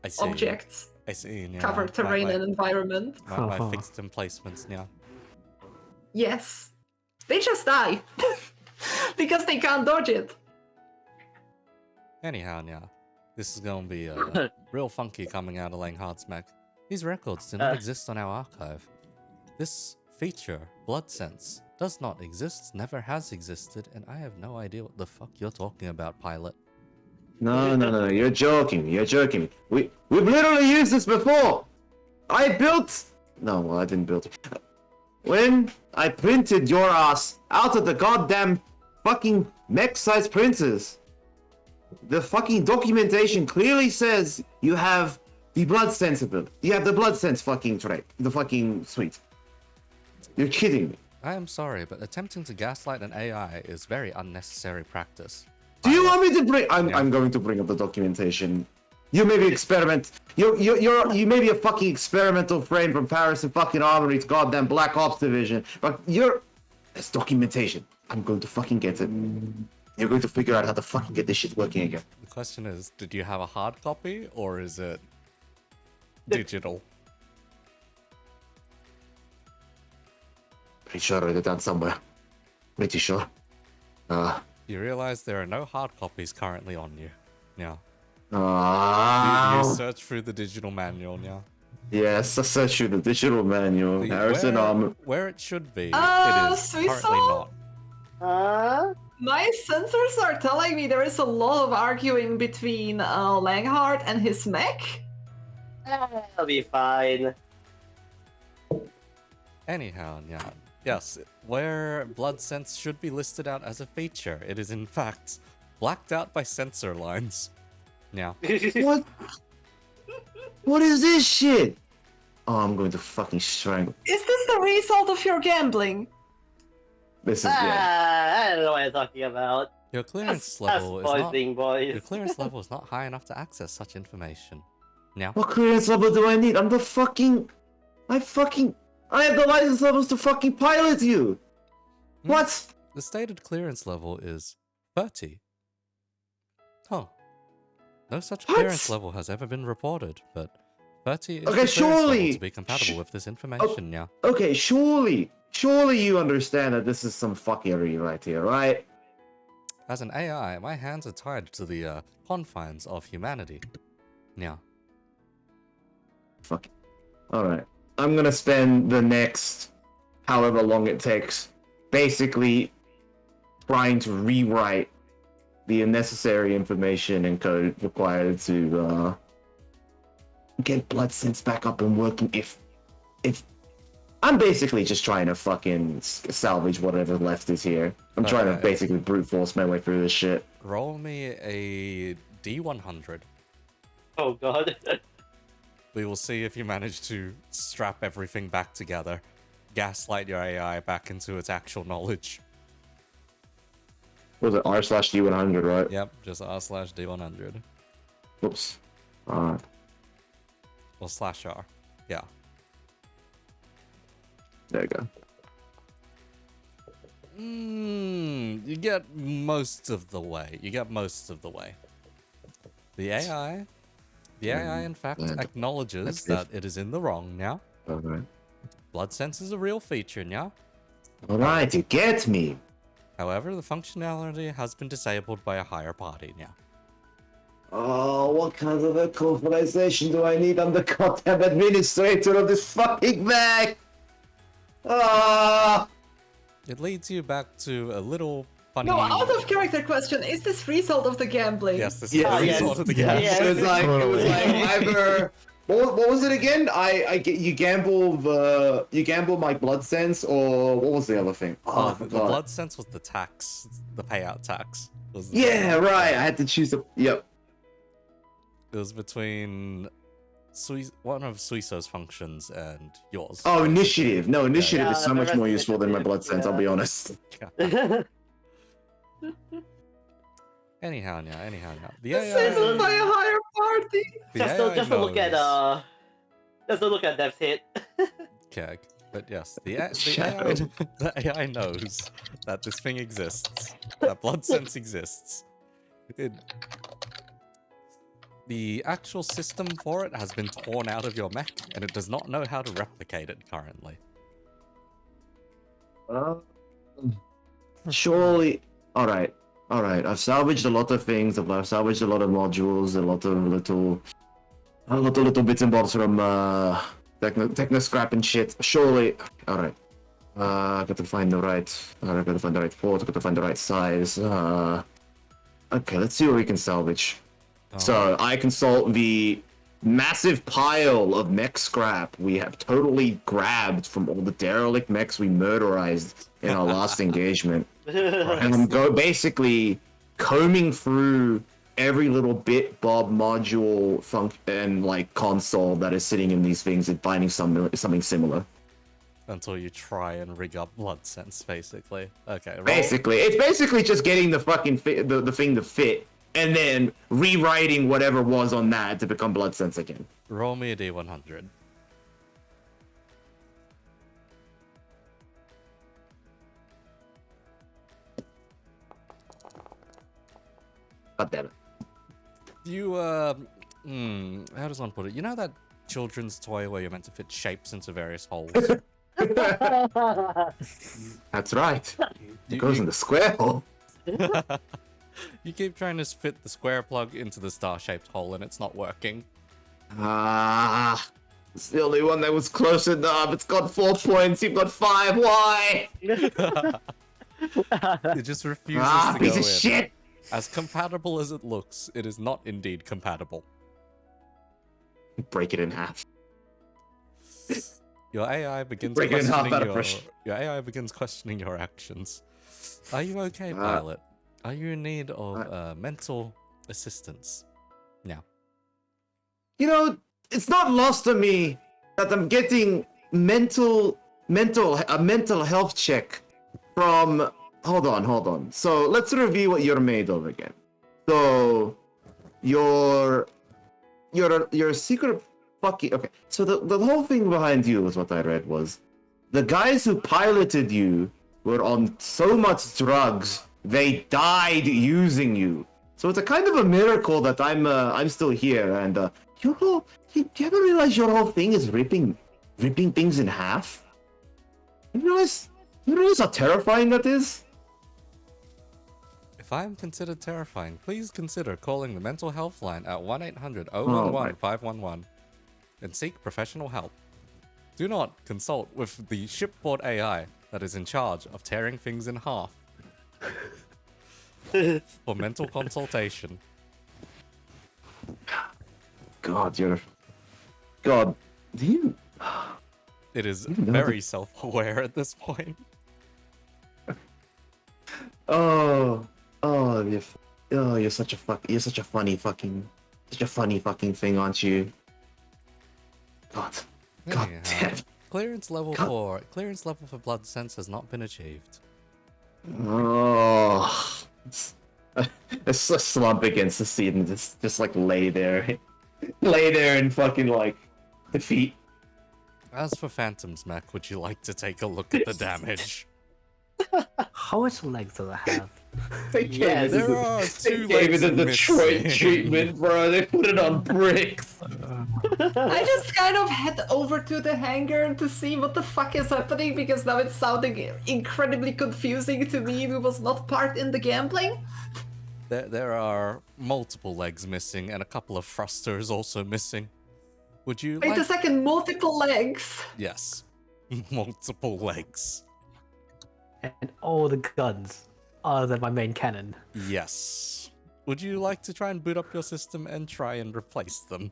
I see. objects, I see now. cover terrain and environment. My fixed emplacements now. Yes. They just die. Because they can't dodge it. Anyhow, now. This is gonna be real funky coming out of Langhardt's mech. These records do not exist on our archive. This feature, Blood Sense, does not exist, never has existed, and I have no idea what the fuck you're talking about, pilot. No, you're joking. You're joking. We've literally used this before. I built. No, well, I didn't build it. When I printed your ass out of the goddamn fucking mech-sized printers, the fucking documentation clearly says you have the blood sense ability. You have the blood sense fucking trait. The fucking suite. You're kidding me. I am sorry, but attempting to gaslight an AI is very unnecessary practice. Do you want me to bring? I'm going to bring up the documentation. You may be experiment. You may be a fucking experimental frame from Paris and fucking Armory's goddamn Black Ops division, but there's documentation. I'm going to fucking get it. You're going to figure out how to fucking get this shit working again. The question is, did you have a hard copy, or is it digital? Pretty sure I wrote it down somewhere. Pretty sure. You realize there are no hard copies currently on you. Now, you You search through the digital manual now. yes, I searched through the digital manual. Harrison, where it should be, it is Suiso? currently not. My sensors are telling me there is a lot of arguing between Langhart and his mech. I'll be fine. Anyhow, yeah. Yes, where blood sense should be listed out as a feature, it is in fact blacked out by sensor lines. Now, what? What is this shit? Oh, I'm going to fucking strangle. Is this the result of your gambling? This is yeah. I don't know what you're talking about. your clearance That's level is not poisoning, boys. your clearance level is not high enough to access such information. Now, What clearance level do I need? I'm the fucking. I have the license levels to fucking pilot you. What? the stated clearance level is 30. Oh. No such What? clearance level has ever been reported, but 30 is the Okay, clearance surely- level to be compatible with this information now. Okay, surely you understand that this is some fuckery right here, right? As an AI, my hands are tied to the confines of humanity. Now, Fuck. Alright. I'm gonna spend the next however long it takes basically trying to rewrite the unnecessary information and code required to get blood sense back up and working if I'm basically just trying to fucking salvage whatever left is here. I'm trying to Okay. basically brute force my way through this shit. roll me a D100. Oh god. We will see if you manage to strap everything back together, gaslight your AI back into its actual knowledge. Was it r/d100, right? Yep, just r/D100. Oops. Or /R. Yeah. There you go. You get most of the way. The AI in fact and acknowledges that's that it is in the wrong now. Alright. Blood sense is a real feature now. Alright, you get me. However, the functionality has been disabled by a higher party now. Oh, what kind of a authorization do I need? I'm the goddamn administrator of this fucking bag! Ah! It leads you back to a little funny. No, out of character question, is this result of the gambling? Yes, this Yes. is the Yes. result of the Yes. game. It was like either what was it again? You gamble my blood sense, or what was the other thing? Oh, I The forgot. blood sense was the tax, the payout tax. Was the Yeah, right. I had to choose the. Yep. It was between one of Suiso's functions and yours. Oh, initiative. No, initiative Yeah, is so the much rest more of useful than my blood sense. I'll be yeah. honest. Anyhow, now. The Disabled AI, by a higher party. the just AI to look at knows. just to look at Dev's hit. Keg. But yes, the Shadow. AI knows that this thing exists. That blood sense exists. The actual system for it has been torn out of your mech, and it does not know how to replicate it currently. Surely. All right. I've salvaged a lot of things. I've salvaged a lot of modules, a lot of little bits and bobs from techno scrap and shit. Surely. All right. I got to find the right. I got to find the right port. I got to find the right size. Okay, let's see what we can salvage. So I consult the massive pile of mech scrap we have totally grabbed from all the derelict mechs we murderized in our last engagement. And I'm basically combing through every little bit, bob, module, and like console that is sitting in these things and finding something similar. Until you try and rig up blood sense, basically. Okay, roll. Basically, it's basically just getting the fucking the thing to fit, and then rewriting whatever was on that to become blood sense again. Roll me a D100. God damn it. You, how does one put it? You know that children's toy where you're meant to fit shapes into various holes? That's right. It You- goes you- in the square hole. You keep trying to fit the square plug into the star-shaped hole and it's not working. Ah, it's the only one that was close enough. It's got 4 points. You've got 5. Why? It just refuses to Piece go of in. shit. As compatible as it looks, it is not indeed compatible. Break it in half. Your AI begins Break it in half questioning out of your, push. your AI begins questioning your actions. Are you okay, Ah. pilot? Are you in need of mental assistance? No. You know, it's not lost on me that I'm getting a mental health check from. Hold on. So let's review what you're made of again. So you're a secret fucking okay. So the whole thing behind you is what I read was the guys who piloted you were on so much drugs they died using you. So it's a kind of a miracle that I'm still here. And you ever realize your whole thing is ripping things in half? You realize how terrifying that is? If I am considered terrifying, please consider calling the mental health line at 1-800-011-511 and seek professional help. Do not consult with the shipboard AI that is in charge of tearing things in half for mental consultation. God, do you? It is You know very self-aware at this point. You're such a funny fucking thing, aren't you? God Anyhow, damn. Clearance level God. for blood sense has not been achieved. Oh, it's a slump against the seat and just like lay there and fucking like defeat. As for Phantom's mech, would you like to take a look at the damage? How much legs does it have? Yes. There are two Gave legs it the Detroit missing. treatment, bro. They put it on bricks. I just kind of head over to the hangar to see what the fuck is happening because now it's sounding incredibly confusing to me who was not part in the gambling. There are multiple legs missing and a couple of thrusters also missing. Would you Wait like... a second, multiple legs. Yes. Multiple legs. And all the guns other than my main cannon. Yes. Would you like to try and boot up your system and try and replace them?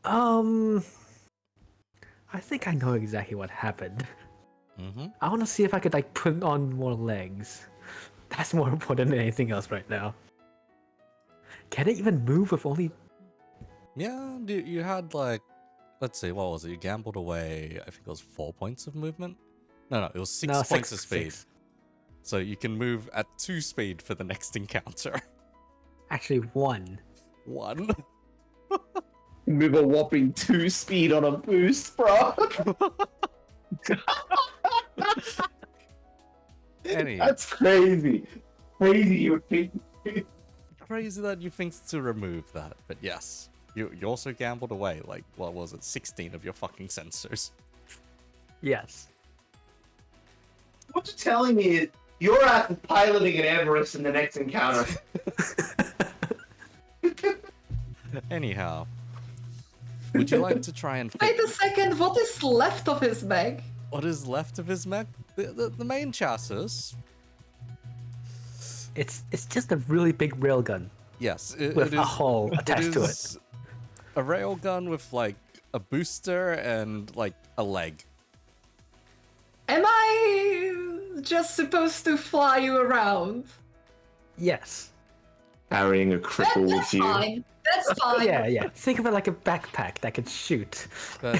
I think I know exactly what happened. Mm-hmm. I want to see if I could like put on more legs. That's more important than anything else right now. Can it even move with only... Yeah, you had like... Let's see, what was it? You gambled away, I think it was 4 points of movement? No, it was 6 points of speed. 6. So you can move at 2 speed for the next encounter. Actually, 1. 1. Move a whopping 2 speed on a boost, bro. Anyhow. That's crazy. Crazy you think. Crazy that you think to remove that, but yes. You also gambled away, like, what was it, 16 of your fucking sensors. Yes. What you're telling me is you're at piloting an Everest in the next encounter. Anyhow. Would you like to try and Wait fit a second, what is left of his bag? what is left of his mech? The main chassis. It's just a really big railgun Yes, with a hull attached to it. is a railgun with like a booster and like a leg. Am I just supposed to fly you around? Yes. Carrying a cripple with That's you. fine. That's fine. Yeah. Think of it like a backpack that can shoot. But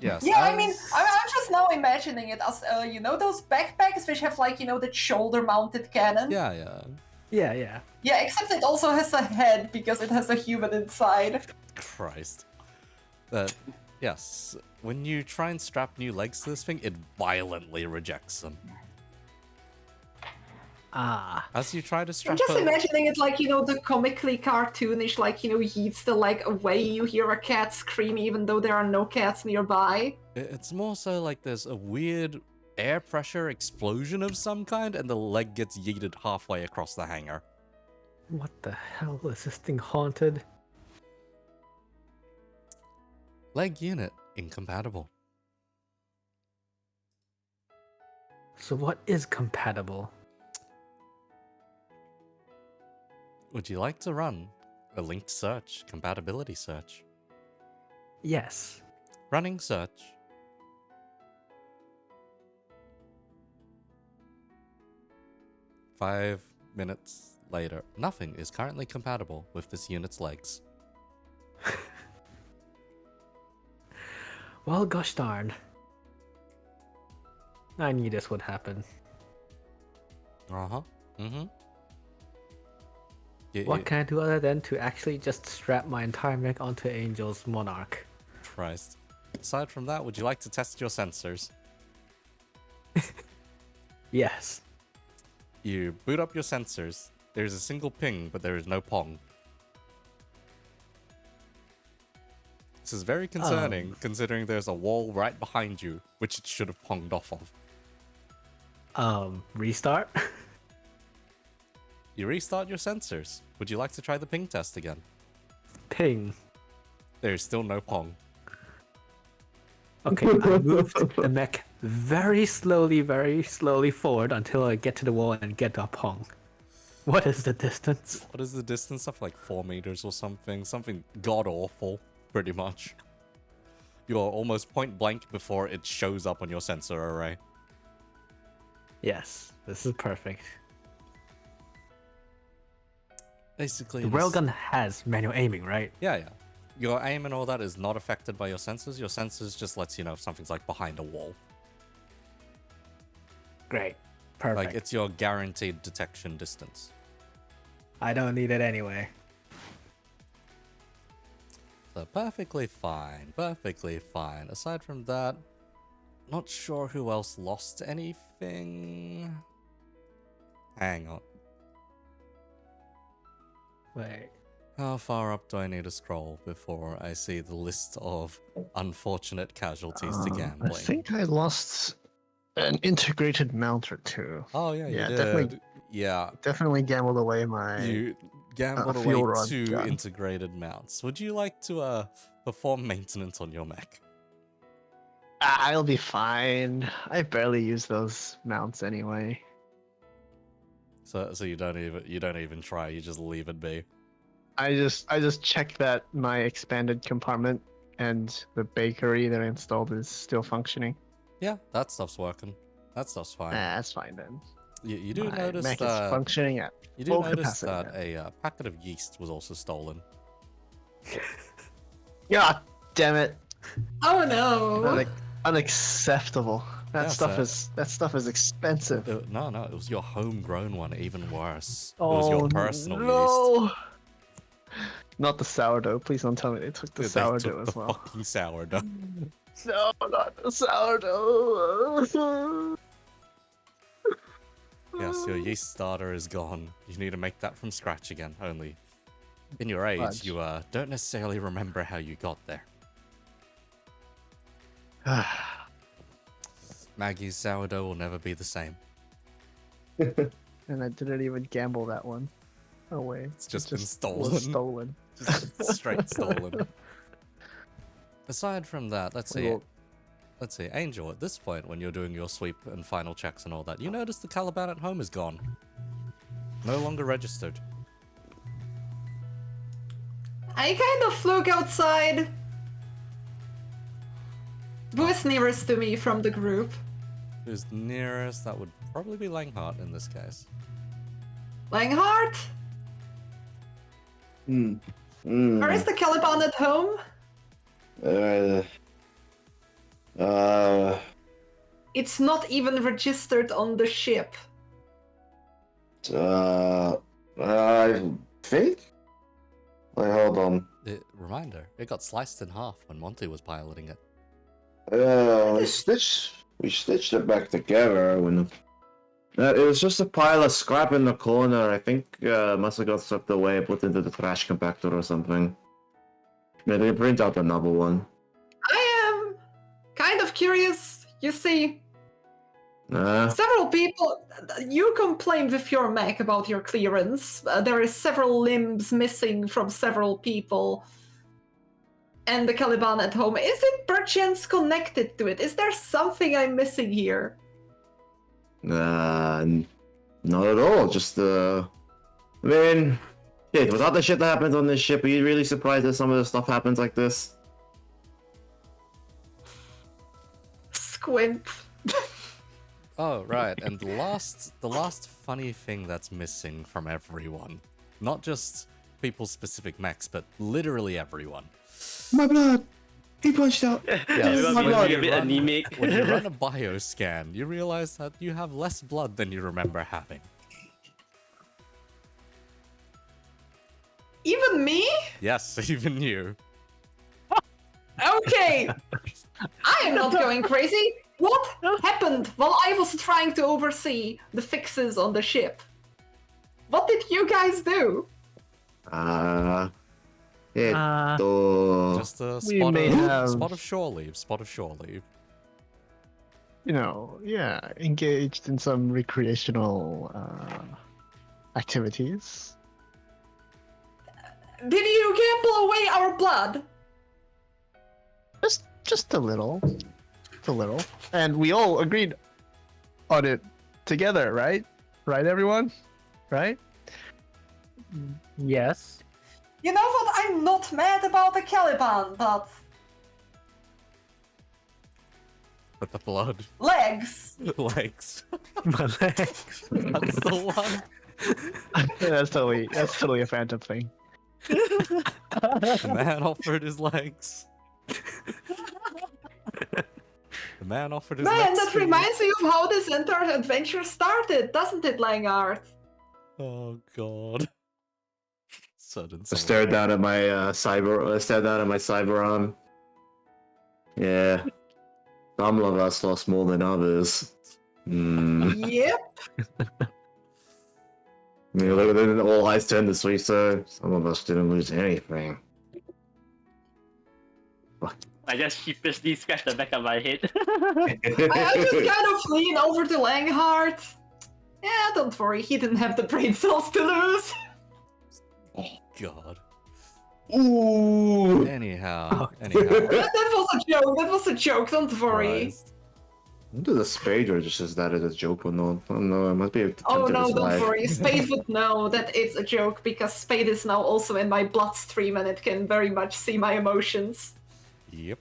yes. Yeah, I mean, as- I'm just now imagining it as, those backpacks which have, like, the shoulder-mounted cannon? Yeah. Yeah. Yeah, except it also has a head because it has a human inside. Christ. But yes, when you try and strap new legs to this thing, it violently rejects them. Ah. As you try to strap I'm just a... imagining it like, the comically cartoonish, like, he yeets the leg away, you hear a cat scream even though there are no cats nearby. It's more so like there's a weird air pressure explosion of some kind, and the leg gets yeeted halfway across the hangar. What the hell is this thing haunted? Leg unit incompatible. So what is compatible? Would you like to run a linked search, compatibility search? Yes. Running search. Five minutes later, nothing is currently compatible with this unit's legs. Well, gosh darn. I knew this would happen. Uh-huh. Mm-hmm. What can I do other than to actually just strap my entire mech onto Angel's Monarch? Christ. Aside from that, would you like to test your sensors? Yes. You boot up your sensors. There's a single ping, but there is no pong. This is very concerning, considering there's a wall right behind you, which it should have ponged off of. Restart? You restart your sensors. Would you like to try the ping test again? Ping. There's still no pong. Okay, I moved the mech very slowly forward until I get to the wall and get a pong. What is the distance? What is the distance? Something like 4 meters or something. Something god-awful, pretty much. You are almost point blank before it shows up on your sensor array. Yes, this is perfect. Basically, The railgun has manual aiming, right? Yeah. Your aim and all that is not affected by your sensors. Your sensors just lets you know if something's like behind a wall. Great. Perfect. Like, it's your guaranteed detection distance. I don't need it anyway. So perfectly fine. Perfectly fine. Aside from that, not sure who else lost anything. Hang on. Wait. How far up do I need to scroll before I see the list of unfortunate casualties to I gambling? think I lost an integrated mount or two. Oh yeah, you Yeah, did. definitely. Yeah, Definitely gambled away my. you gambled away field rod 2 gun. integrated mounts. Would you like to perform maintenance on your mech? I'll be fine. I barely use those mounts anyway. So you don't even try. You just leave it be. I just check that my expanded compartment and the bakery that I installed is still functioning. Yeah, that stuff's working. That stuff's fine. That's fine then. You do My notice mech is that functioning at you do full notice capacity that a packet of yeast was also stolen. God damn it! Oh no! Unacceptable. That Yeah, stuff is expensive. No, it was your homegrown one. Even worse. It was your personal yeast. no! Not the sourdough. Please don't tell me they took the They sourdough took as the well. fucking sourdough. No, not the sourdough. Yes, your yeast starter is gone. You need to make that from scratch again. Only, in your age, Fudge. you don't necessarily remember how you got there. Maggie's sourdough will never be the same. And I didn't even gamble that one away. It's just been was stolen. stolen. Just straight stolen. Aside from that, let's see. Well- Let's see, Angel, at this point, when you're doing your sweep and final checks and all that, you notice the Caliban at home is gone. No longer registered. I kind of fluke outside. Who is nearest to me from the group? Who's nearest? That would probably be Langhart in this case. Langhart? Where is the Caliban at home? It's not even registered on the ship. I think? Wait, hold on. Reminder, it got sliced in half when Monty was piloting it. We stitched it back together when It was just a pile of scrap in the corner. I think must have got swept away, put into the trash compactor or something. Maybe print out another one. I am kind of curious. You see, Uh, several people. You complained with your mech about your clearance. There is several limbs missing from several people. And the Caliban at home. Is it perchance connected to it? Is there something I'm missing here? not at all. Just I mean, shit. With all the shit that happens on this ship, are you really surprised that some of the stuff happens like this? Squint. Oh, right. And the last funny thing that's missing from everyone, not just people's specific mechs, but literally everyone. My blood. He punched out. Yes, Everyone when being you a bit run- anemic. When you run a bioscan, you realize that you have less blood than you remember having. Even me? Yes, even you. Okay. I am not going crazy. What happened while I was trying to oversee the fixes on the ship? What did you guys do? Just a We spot may of, have- spot of shore leave, spot of shore leave. You know, yeah, engaged in some recreational activities. Did you gamble away our blood? Just a little. Just a little. And we all agreed on it together, right? Right, everyone? Right? Yes. You know what? I'm not mad about the Caliban, but But the blood. legs. Legs. My legs. That's the one. that's totally a phantom thing. The man offered his legs. The man offered his Man, legs. that for you. reminds me of how this entire adventure started, doesn't it, Langard? Oh god. Sudden. I stared down at my cyber arm. Yeah. Some of us lost more than others. Yep. I mean, look, then all eyes turned this way, so some of us didn't lose anything. I just sheepishly scratched the back of my head. I just kind of lean over to Langhart. Yeah, don't worry, he didn't have the brain cells to lose. Oh god. Ooh! Anyhow. Anyhow. That was a joke, don't worry. Christ. Wonder the Spade registers that as a joke or not. I don't know, it must be a Oh tempted no, as don't life. worry. Spade would know that it's a joke because Spade is now also in my bloodstream and it can very much see my emotions. Yep.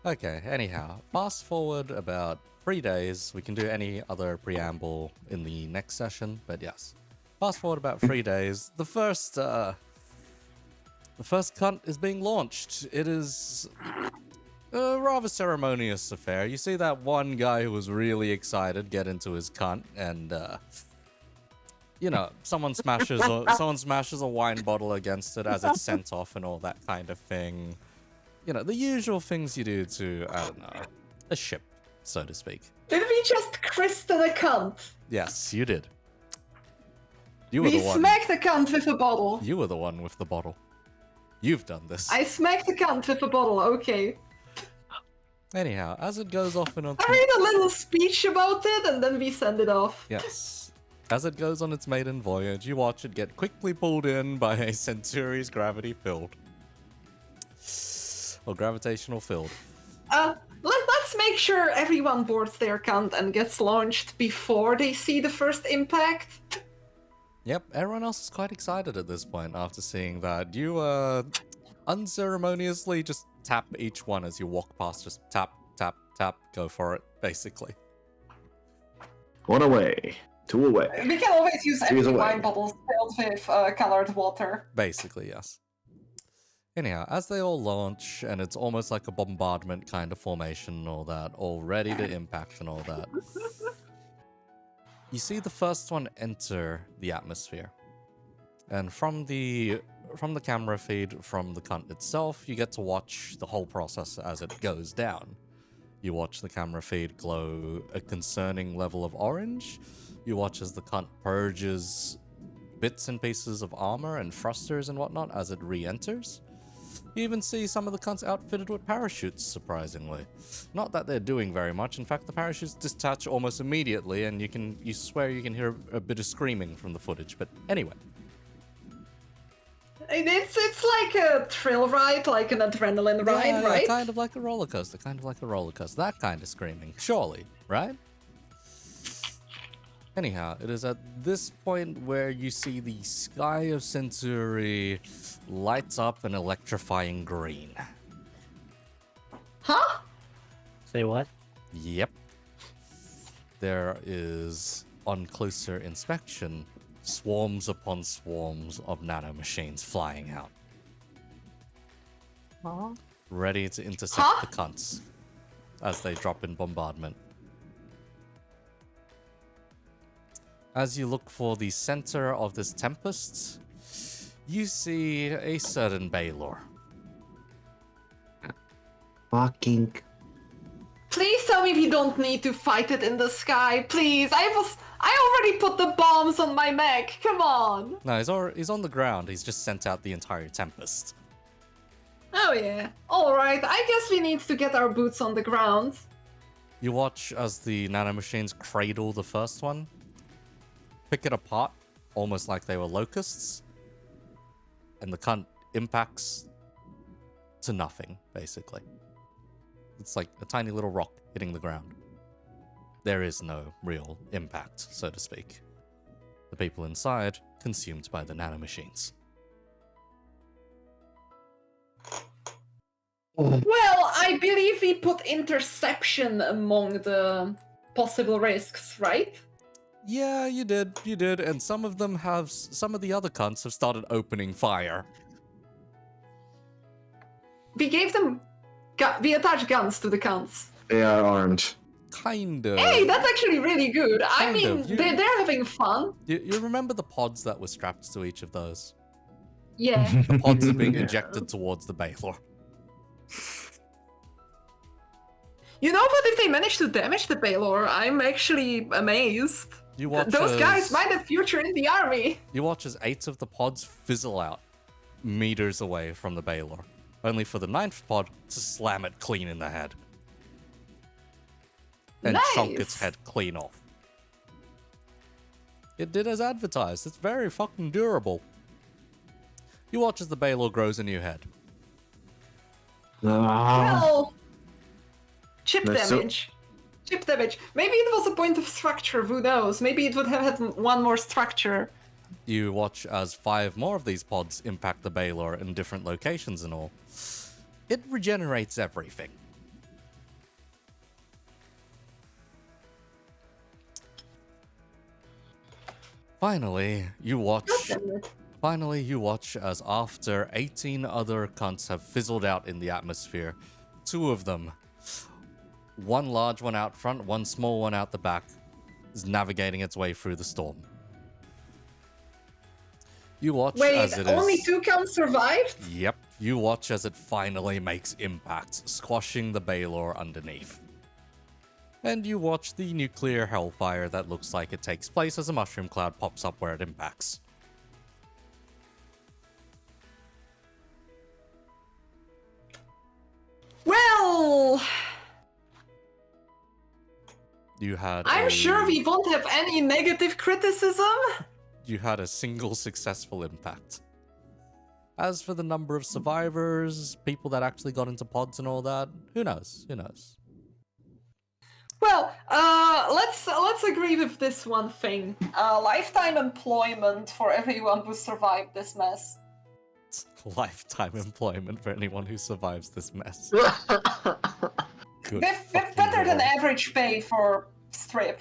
Okay, anyhow, fast forward about 3 days. We can do any other preamble in the next session, but yes. Fast forward about 3 days. The first cunt is being launched. It is a rather ceremonious affair. You see that one guy who was really excited get into his cunt, and you know, someone smashes a wine bottle against it as it's sent off and all that kind of thing. You know, the usual things you do to, I don't know, a ship, so to speak. Did we just christen a cunt? Yes, you did. You were We the one. smacked a cunt with a bottle. You were the one with the bottle. You've done this. I smacked a cunt with a bottle, okay. Anyhow, as it goes off and on. I read a little speech about it and then we send it off. Yes. As it goes on its maiden voyage, you watch it get quickly pulled in by a Centauri's gravity field. Or gravitational field. Let's make sure everyone boards their cunt and gets launched before they see the first impact. Yep, everyone else is quite excited at this point after seeing that. You, unceremoniously just tap each one as you walk past. Just tap, tap, tap, go for it, basically. One away. Two away. We can always use empty away. wine bottles filled with colored water. Basically, yes. Anyhow, as they all launch, and it's almost like a bombardment kind of formation and all that, all ready to impact and all that, you see the first one enter the atmosphere. And from the camera feed, from the cunt itself, you get to watch the whole process as it goes down. You watch the camera feed glow a concerning level of orange. You watch as the cunt purges bits and pieces of armor and thrusters and whatnot as it re-enters. You even see some of the cunts outfitted with parachutes, surprisingly. Not that they're doing very much. In fact, the parachutes detach almost immediately, and you swear you can hear a bit of screaming from the footage. But anyway. It's like a thrill ride, like an adrenaline ride, Yeah, right? kind of like a roller coaster, That kind of screaming, surely, right? Anyhow, it is at this point where you see the sky of Centauri lights up an electrifying green. Huh? Say what? Yep. There is, on closer inspection, swarms upon swarms of nanomachines flying out. Ready to intercept the cunts as they drop in bombardment. As you look for the center of this tempest, you see a certain Baylor. Fucking. Please tell me we don't need to fight it in the sky, please. I already put the bombs on my mech. Come on. No, he's on the ground. He's just sent out the entire tempest. Oh yeah. All right. I guess we need to get our boots on the ground. You watch as the nanomachines cradle the first one, pick it apart, almost like they were locusts, and the cunt impacts to nothing, basically. It's like a tiny little rock hitting the ground. There is no real impact, so to speak. The people inside consumed by the nanomachines. Well, I believe we put interception among the possible risks, right? Yeah, you did, and some of the other cunts have started opening fire. We gave them... we attached guns to the cunts. They are armed. Kind of. Hey, that's actually really good. I Kind mean, of. they're having fun. You remember the pods that were strapped to each of those? Yeah. The pods are being ejected towards the Baylor. You know what? If they manage to damage the Baylor, I'm actually amazed. You watch Those as, guys might have future in the army. You watch as 8 of the pods fizzle out meters away from the Baylor, only for the 9th pod to slam it clean in the head. And chunk its Nice. head clean off. It did as advertised. It's very fucking durable. You watch as the Baylor grows a new head. Well, chip That's so- damage. Chip damage. Maybe it was a point of structure, who knows? Maybe it would have had one more structure. You watch as 5 more of these pods impact the Baylor in different locations and all. It regenerates everything. Finally, you watch as after 18 other cunts have fizzled out in the atmosphere, 2 of them, one large one out front, one small one out the back, is navigating its way through the storm. You watch as it only is... 2 cunts survived? Yep, you watch as it finally makes impact, squashing the Baylor underneath. And you watch the nuclear hellfire that looks like it takes place as a mushroom cloud pops up where it impacts. Well, You had I'm sure we won't have any negative criticism. You had a single successful impact. As for the number of survivors, people that actually got into pods and all that, who knows? Who knows? Well, let's agree with this one thing. Lifetime employment for everyone who survived this mess. Lifetime employment for anyone who survives this mess. Good With fucking better than lord. average pay for strip.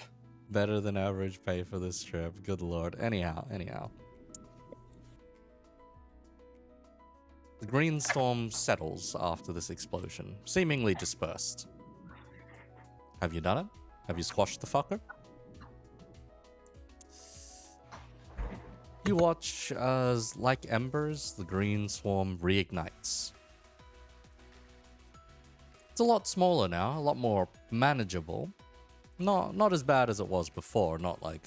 Better than average pay for this trip. Good lord. Anyhow. The green storm settles after this explosion, seemingly dispersed. Have you done it? Have you squashed the fucker? You watch as, like embers, the green swarm reignites. It's a lot smaller now, a lot more manageable. Not as bad as it was before, not like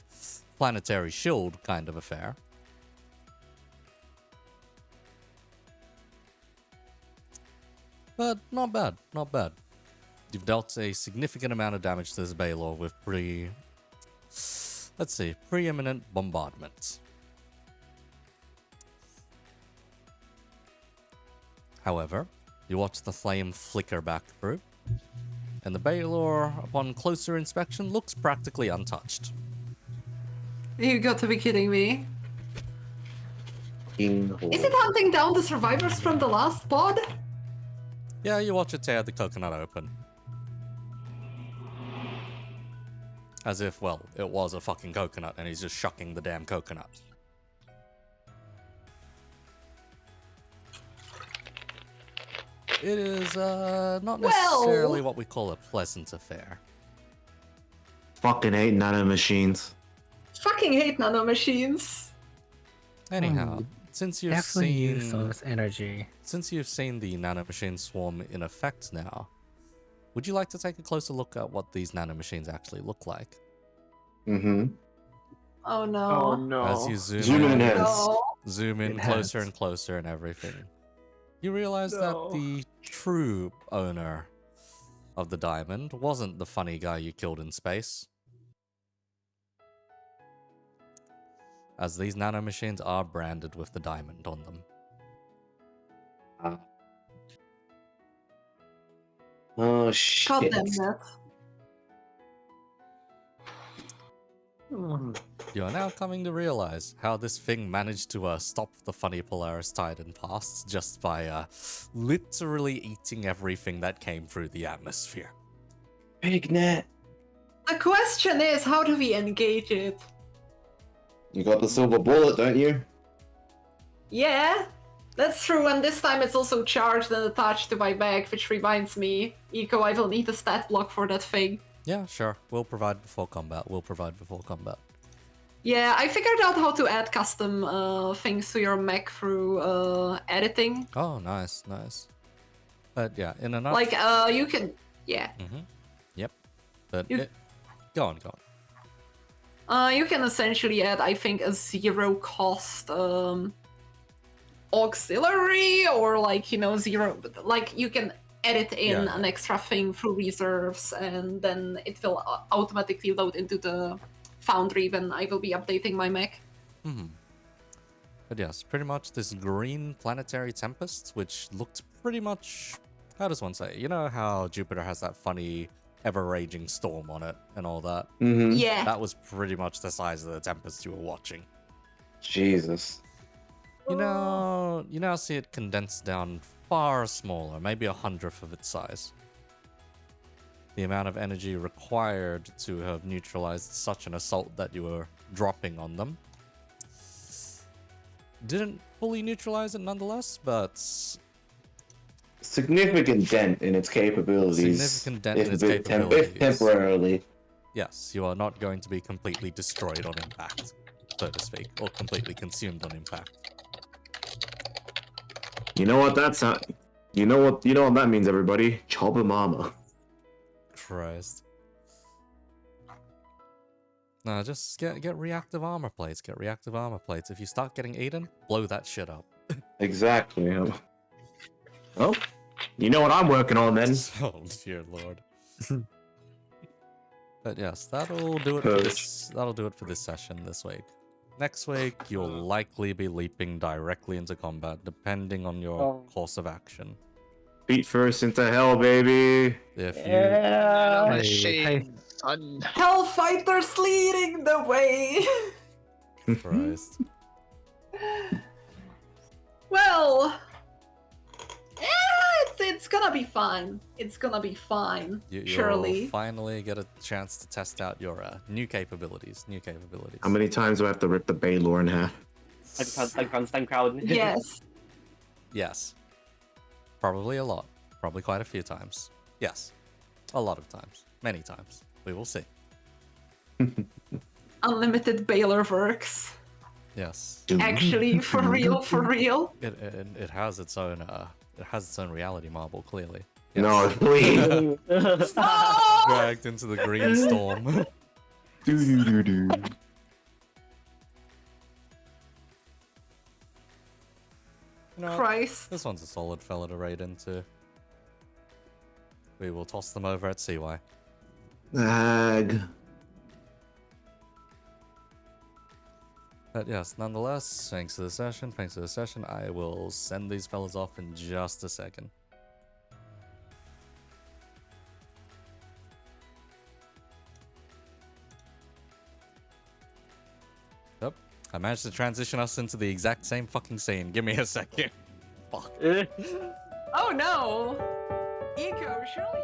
planetary shield kind of affair. But not bad, not bad. You've dealt a significant amount of damage to this Baylor with preeminent bombardment. However, you watch the flame flicker back through, and the Baylor, upon closer inspection, looks practically untouched. You got to be kidding me. King Is it hunting down the survivors from the last pod? Yeah, you watch it tear the coconut open. As if, well, it was a fucking coconut and he's just shucking the damn coconut. It is not necessarily what we call a pleasant affair. Fucking hate nanomachines. Fucking hate nanomachines. Anyhow, since you've Definitely use seen those energy. since you've seen the nanomachine swarm in effect now, would you like to take a closer look at what these nanomachines actually look like? Mm-hmm. Oh no. Oh no. As you zoom Zoom in in, and No. zoom in It closer has. and closer and everything, you realize that the true owner of the diamond wasn't the funny guy you killed in space. As these nanomachines are branded with the diamond on them. Oh God shit. damn it. You are now coming to realize how this thing managed to stop the funny Polaris Titan pass just by literally eating everything that came through the atmosphere. Big net. The question is, how do we engage it? You got the silver bullet, don't you? Yeah, that's true, and this time it's also charged and attached to my bag, which reminds me, Eco, I will need a stat block for that thing. Yeah, sure. We'll provide before combat. Yeah, I figured out how to add custom things to your mech through editing. Oh, nice, nice. But yeah, in a nutshell. Like, you can... Yeah. Yep. But You- go on. You can essentially add, I think, a zero-cost auxiliary, or like, you know, zero... Like, you can edit in Yeah. an extra thing through reserves, and then it will automatically load into the foundry when I will be updating my mech. But yes, pretty much this green planetary tempest, which looked pretty much... How does one say? You know how Jupiter has that funny ever-raging storm on it and all that? Mm-hmm. Yeah. That was pretty much the size of the tempest you were watching. Jesus. You now see it condensed down far smaller, maybe 1/100th of its size. The amount of energy required to have neutralized such an assault that you were dropping on them didn't fully neutralize it nonetheless, but Significant dent in its capabilities. Significant dent in its if capabilities. temporarily. yes, you are not going to be completely destroyed on impact, so to speak, or completely consumed on impact. You know what that's you know what that means, everybody? Chobber mama. Christ. No, just get reactive armor plates. Get reactive armor plates. If you start getting eaten, blow that shit up. Exactly. Well, you know what I'm working on then. Oh dear lord. But yes, that'll do it for this. That'll do it for this session this week. Next week, you'll likely be leaping directly into combat, depending on your course of action. Feet first into hell, baby. If you Machine, son. Hellfighters leading the way! Christ. Well... It's gonna be fine. It's gonna be fine. You'll surely. finally get a chance to test out your new capabilities. How many times do I have to rip the Baylor in half? Time crowd. Yes. Yes. Probably a lot. Probably quite a few times. Yes. A lot of times. Many times. We will see. Unlimited Baylor works. Yes. Actually, for real, for real. It has its own reality marble, clearly. No, please. Oh! Dragged into the green storm. Do. You know what? Christ. This one's a solid fella to raid into. We will toss them over at CY. Ag. But yes, nonetheless, thanks for the session. Thanks for the session. I will send these fellas off in just a second. Yep. I managed to transition us into the exact same fucking scene. Give me a second. Fuck. Oh no! Eco, surely.